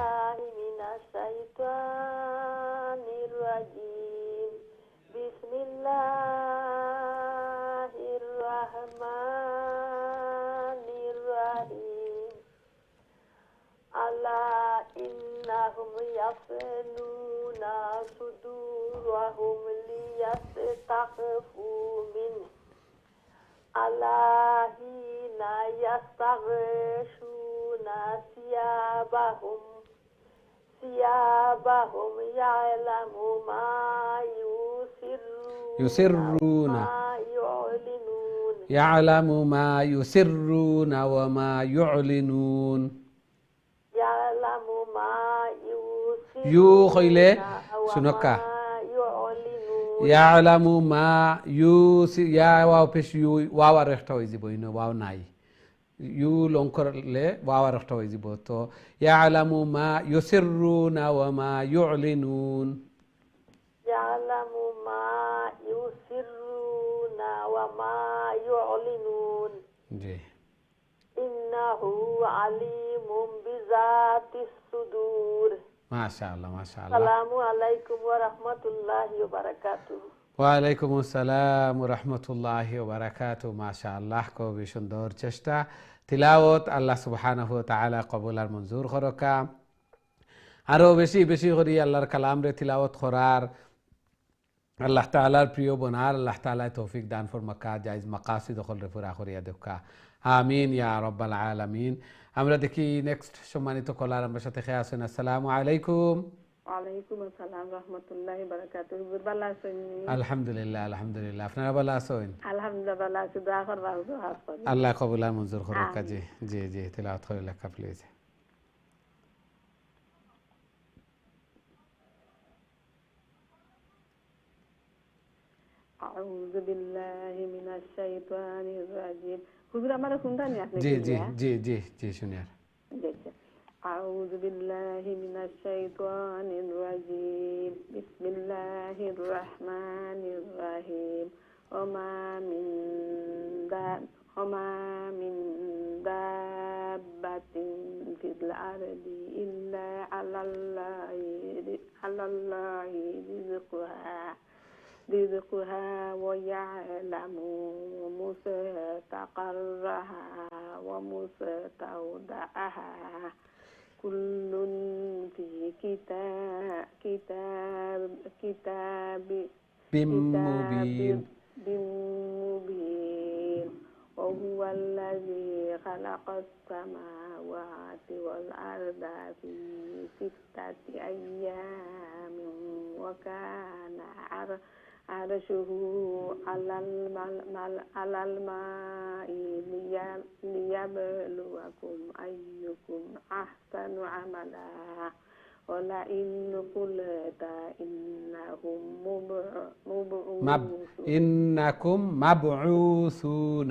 বিসমিল্লাহির রাহমানির রাহিম আলা ইন্নাহুম ইয়াফলুনা সুদুরহুম লিয়াস্তাখফু মিন আলাহিনা ইয়াস্তাগশুনা সিয়াবাহুম ইয়ালামু মা ইউসিররুনা ইয়ালামু মা ইউসিররুনা ওয়া মা ইউলিনুন ইয়ালামু মা ইউ কইলে শুনকা ইয়ালামু মা ইয়া ওয়াও পেশ ইউ ওয়াও আর একটা হয়ে যাব ইনো ওয়াও নাই ইউ লং করলে ওয়াও আর একটা হয়ে যাব তো ইয়ালামু মা ইউসিররুনা ওয়া মা ইউলিনুন ইয়ালামু মা ইউসিররুনা ওয়া মা ইউলিনুন জি ইন্নাহু আলিমুম বিযাতিস সুদূর মাশাআল্লাহ মাশাআল্লাহ আসসালামু আলাইকুম ওয়া রাহমাতুল্লাহি ওয়া বারাকাতুহু ওয়া আলাইকুম আসসালাম ওয়া রাহমাতুল্লাহি ওয়া বারাকাতুহু মাশাআল্লাহ খুবই সুন্দর চেষ্টা তিলাওয়াত আল্লাহ সুবহানাহু ওয়া তাআলা কবুল আর মঞ্জুর করকা আরো বেশি বেশি করে আল্লাহর কালাম রে তিলাওয়াত করার আল্লাহ তাআলার প্রিয় বনার আল্লাহ তাআলা তৌফিক দান ফরমাকা জায়েজ মাকাসিদ খল রে পুরা করিয়া দেখা আমিন ইয়া রাব্বাল আলামিন আমরা দেখি নেক্সট সম্মানিত কলার আমার সাথে খেয়ে আসেন আসসালামু আলাইকুম ওয়ালাইকুম আসসালাম রাহমাতুল্লাহি বারাকাতুহু ভালো আছেন আলহামদুলিল্লাহ আলহামদুলিল্লাহ আপনারা ভালো আছেন আলহামদুলিল্লাহ ভালো আছি দোয়া করবা দোয়া করি আল্লাহ কবুল আর মঞ্জুর করুক কাজী জি জি তেলাওয়াত করে লেখা প্লিজ আউযু বিল্লাহি মিনাশ শাইতানির রাজিম হুজুর আমারে শুনতানি আপনি জি জি জি জি জি শুনিয়ার أعوذ بالله من الشيطان الرجيم بسم الله الرحمن الرحيم وما من دابة في الأرض إلا على الله رزقها ويعلم مستقرها ومستودعها كل في كتاب مبين وهو الذي خلق السماوات والأرض في 6 أيام وكان عرشه على الماء ليبلوكم أيكم أحسن عملا ولئن قلت إنكم مبعوثون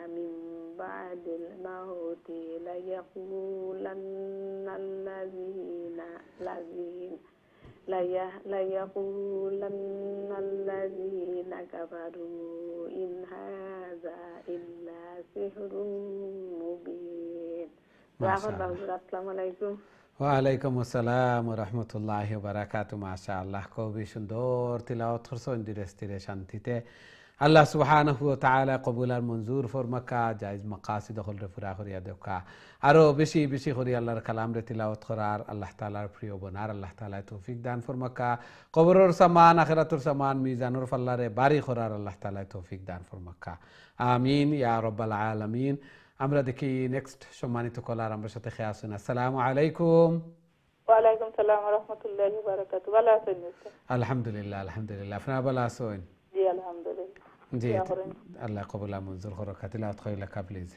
من بعد الموت ليقولن الذين كفروا إن هذا إلا سحر مبين. السلام عليكم. ওয়ালাইকুম আসসালাম ওয়া রাহমাতুল্লাহি ওয়া বারাকাতুহু মাশাআল্লাহ খুবই সুন্দর তিলাওয়াত করছেন ধীরে ধীরে শান্তিতে আল্লাহ সুবহানাহু ওয়া তাআলা কবুল আর মঞ্জুর ফরমাকা জায়েজ মাকাসিদ হল রে পুরা করিয়া দেখা আরো বেশি বেশি করে আল্লাহর কালাম রে তিলাওয়াত করার আল্লাহ তাআলার প্রিয় বনার আল্লাহ তাআলা তৌফিক দান ফরমাকা কবরের সামান আখিরাতের সামান মিজানুর ফাল্লারে বারি করার আল্লাহ তাআলা তৌফিক দান ফরমাকা আমিন ইয়া রাব্বাল আলামিন আমরা দেখি নেক্সট সম্মানিত কলার আমার সাথে খেয়ে আসুন আসসালামু আলাইকুম ওয়ালাইকুম সালাম ওয়া রাহমাতুল্লাহি ওয়া বারাকাতুহু ভালো আছেন আলহামদুলিল্লাহ আলহামদুলিল্লাহ আপনারা ভালো আছেন জি আলহামদুলিল্লাহ জি আল্লাহ কবুল মঞ্জুর করুক তিলাওয়াত কইলা প্লিজ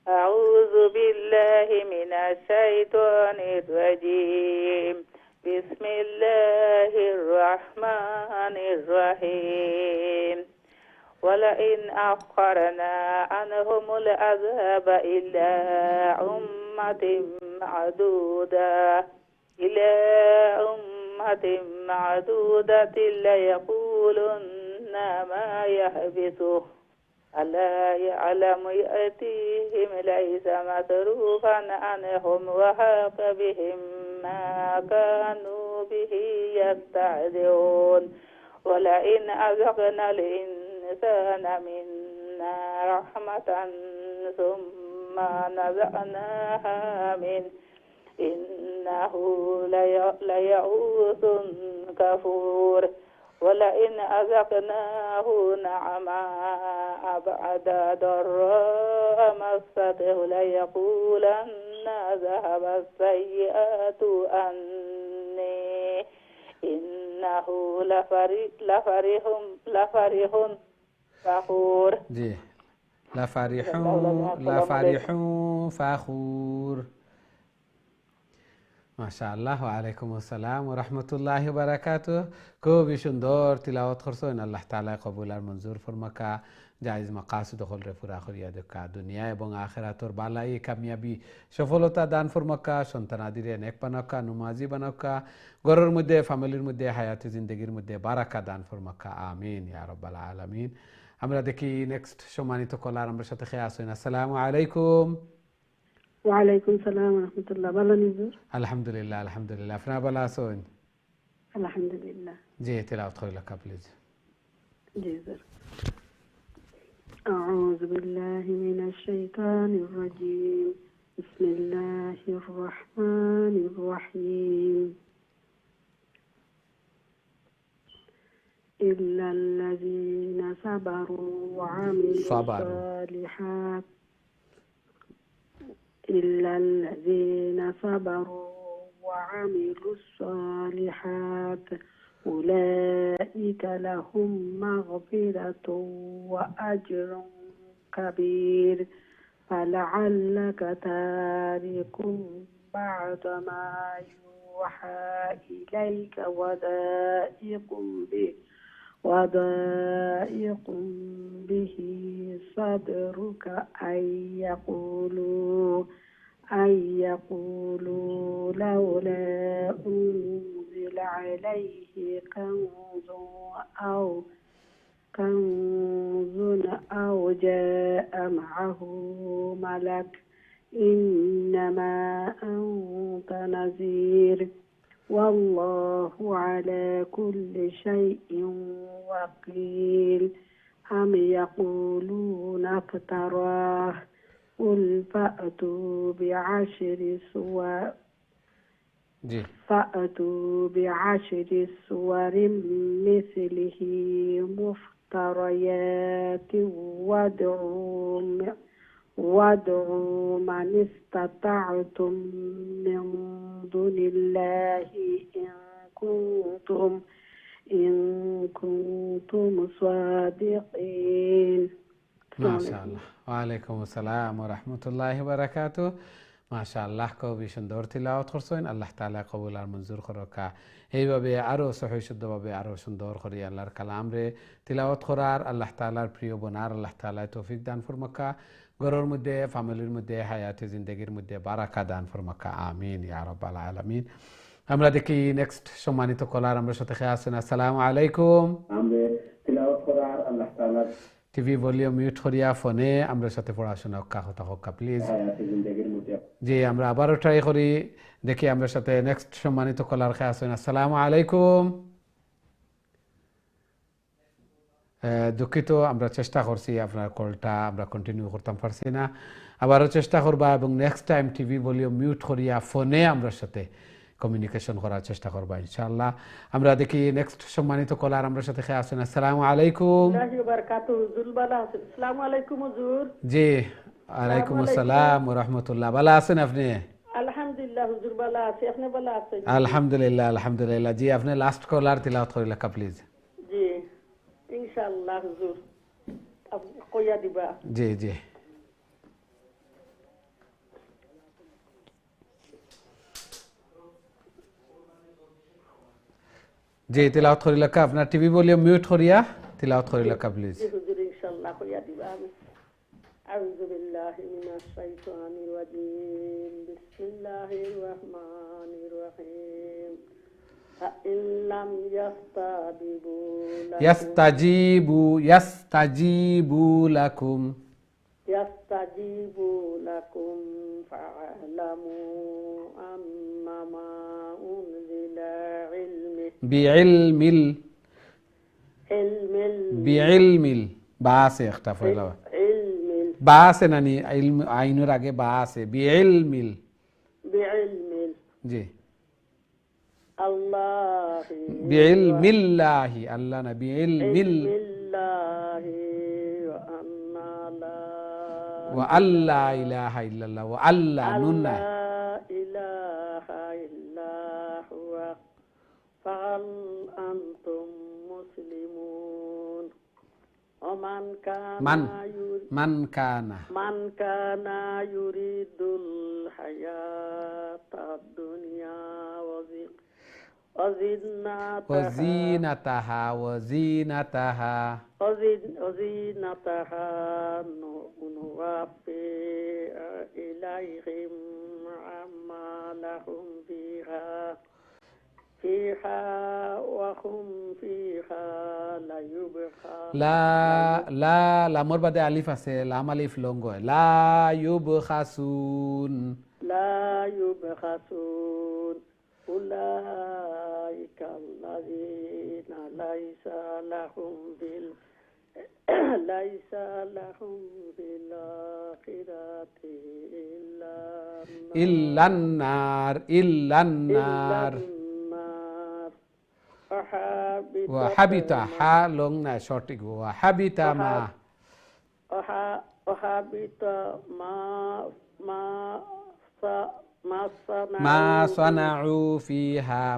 আউযু বিল্লাহি মিনাশ শাইতানির রাজীম বিসমিল্লাহির রাহমানির রাহিম ولئن أخرنا عنهم العذاب إلى أمة معدودة ليقولن ما يحبسه ألا يعلم يأتيهم ليس مصروفا عنهم وحاق بهم ما كانوا به يستهزئون ولئن أذقنا الإنسان منا رحمة ثم نزعناها منه إنه ليئوس كفور ولئن أذقناه نعماء بعد ضراء مسته ليقولن ذهب السيئات عني إنه لفرح فخور جي لفرح فخور মাশাআল্লাহ ওয়ালাইকুম আসসালাম ওয়া রাহমাতুল্লাহি ওয়া বারাকাতুহু খুবই সুন্দর তিলাওয়াত করছেন আল্লাহ তাআলা কবুল আর মঞ্জুর ফরমাকা জায়েজ মাকাসিদ হলরে পুরা করিয়া দেখা দুনিয়া এবং আখিরাতর বালাই কামিয়াবি সফলতা দান ফরমাকা সন্তানাদিরে নেক বানাকা নমাজি বানাকা ঘরের মধ্যে ফ্যামিলির মধ্যে হায়াতে জিন্দেগির মধ্যে বারাকা দান ফরমাকা আমিন ইয়া রাব্বাল আলামিন আমরা দেখি নেক্সট সম্মানিত কলার আমার সাথে খেয়ে আসেন আসসালামু আলাইকুম ওয়ালাইকুম সালাম ওয়া রাহমাতুল্লাহ ভালো নিজুর আলহামদুলিল্লাহ আলহামদুলিল্লাহ আপনারা ভালো আছেন আলহামদুলিল্লাহ জি তেলাওয়াত করিলা প্লিজ জি স্যার أعوذ بالله من الشيطان الرجيم بسم الله الرحمن الرحيم إلا الذين صبروا وعملوا الصالحات إلا الذين صبروا وعملوا الصالحات أولئك لهم مغفرة وأجر كبير فلعلك تارك بعد ما يوحى إليك وضائق به صدرك أن يقولوا لولا أنزل عليه كنز أو جاء معه ملك إنما أنت نذير والله على كل شيء وكيل أم يقولون افتراه قل فأتوا بعشر سور مثله مفتريات وادعوا من استطعتم من دون الله إن كنتم صادقين. ما شاء الله ওয়ালাইকুম আসসালাম ওয়া রাহমাতুল্লাহি ওয়া বারাকাতুহু মাশাআল্লাহ খুবই সুন্দর তিলাওয়াত করছেন আল্লাহ তাআলা কবুল আর মঞ্জুর করুকা এইভাবে আরো সহি শুদ্ধভাবে আরো সুন্দর করে আল্লাহর কালাম রে তিলাওয়াত করার আল্লাহ তাআলার প্রিয় বনার আল্লাহ তাআলা তৌফিক দান ফরমাকা ঘরের মধ্যে ফ্যামিলির মধ্যে হায়াতে জিন্দেগির মধ্যে বারাকা দান ফরমাকা আমিন ইয়া রাব্বাল আলামিন আমরা দেখি নেক্সট সম্মানিত কলার আমরা সাথে আছেন আসসালামু আলাইকুম আমরা তিলাওয়াত করার আল্লাহ তাআলা টিভি ভলিউম মিউট করিয়া ফোনে আমরা সাথে পড়াশোনা কথা হোকা প্লিজ জি আমরা আবারও ট্রাই করি দেখি আমরা সাথে নেক্সট সম্মানিত কলার খেয়ে আসেন আসসালামু আলাইকুম দুঃখিত আমরা চেষ্টা করছি আপনার কলটা আমরা কন্টিনিউ করতাম পারছি না আবারও চেষ্টা করবা এবং next time TV volume mute করিয়া ফোনে আমরা সাথে কমিউনিকেশন করার চেষ্টা করবা ইনশাআল্লাহ আমরা দেখি নেক্সট সম্মানিত কলার আমরা সাথে খেয়ে আসেন আসসালামু আলাইকুম আসসালামু আলাইকুম হুজুর জি ওয়ালাইকুম আসসালাম ওয়া রাহমাতুল্লাহ ভালো আছেন আপনি আলহামদুলিল্লাহ হুজুর ভালো আছি আপনি ভালো আছেন আলহামদুলিল্লাহ আলহামদুলিল্লাহ জি আপনি লাস্ট কলার তিলাওয়াত করিলা প্লিজ জি ইনশাআল্লাহ হুজুর আপনি কইয়া দিবা জি জি জি তিলাওয়াত করিলা আপনার টিভি ভলিউম মিউট করিয়া তিলাওয়াত করিলা প্লিজ জি হুজুর ইনশাআল্লাহ কইয়া দিবা আমি আউযু বিল্লাহি মিনাশ শাইতানির রাজিম বিসমিল্লাহির রহমানির রহিম فإن لم يستجيبوا لكم فاعلموا أنما أنزل بعلم বাসে اختفى له বাসে নানি ইলম আইনুর আগে বাসে بعلم জি الله بعلم الله আল্লাহ না بعلم الله وأن لا إله إلا الله وأن لا ننّا إله إلا هو فهل أنتم مسلمون ومن كان يريد الحياة الدنيا وزينتها نوفي إليهم أعمالهم فيها وهم فيها لا يبخسون لا মোর বাদে আলিফ আছে লাম আলিফ লঙ্গ লা يبخسون أولئك الذين ليس لهم بالآخرة إلا النار وحبط حالنا شرطك وحبط ما صنعوا فيها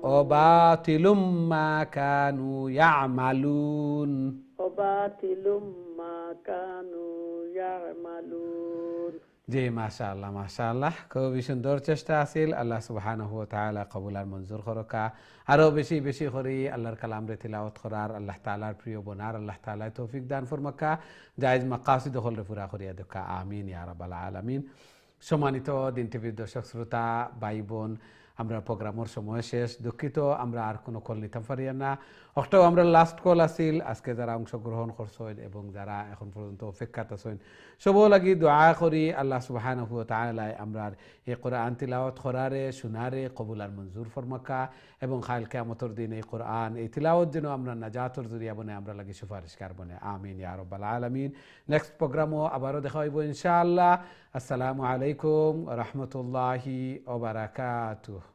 وباطل ما كانوا يعملون জি মাশাআল্লাহ খুবই সুন্দর চেষ্টা আছিল আল্লাহ সুবহানাহু ওয়া তাআলা কবুল আর মঞ্জুর করকা আরো বেশি বেশি করে আল্লাহর কালাম রে তিলাওয়াত করার আল্লাহ তাআলার প্রিয় বনার আল্লাহ তাআলা তৌফিক দান ফরমাকা জায়েজ মাকাসিদ হল রে পুরা করিয়া দেখা আমিন ইয়া রাব্বাল আলামিন সম্মানিত দিন টিভির দর্শক শ্রোতা ভাই বোন আমরা প্রোগ্রামের সময় শেষ দুঃখিত আমরা আর কোনো কল নিতে পারি না অক্টোবর আমরা লাস্ট কল আসিল আজকে যারা অংশগ্রহণ করছেন এবং যারা এখন পর্যন্ত অপেক্ষাতে আছেন সবও লাগি দোয়া করি আল্লাহ সুবহানাহু ওয়া তাআলা আমরা এই কোরআন তিলাওয়াত করারে শোনারে কবুল আর মঞ্জুর ফরমাকা এবং কাল কিয়ামতের দিন এই কোরআন এই তিলাওয়াত যেন আমরা নাজাতের জরিয়া বনে আমরা লাগি সুপারিশকার বনে আমিন ইয়া রাব্বাল আলামিন নেক্সট প্রোগ্রামও আবারও দেখা হইব ইনশাআল্লাহ আসসালামু আলাইকুম ওয়া রাহমাতুল্লাহি ওয়া বারাকাতুহু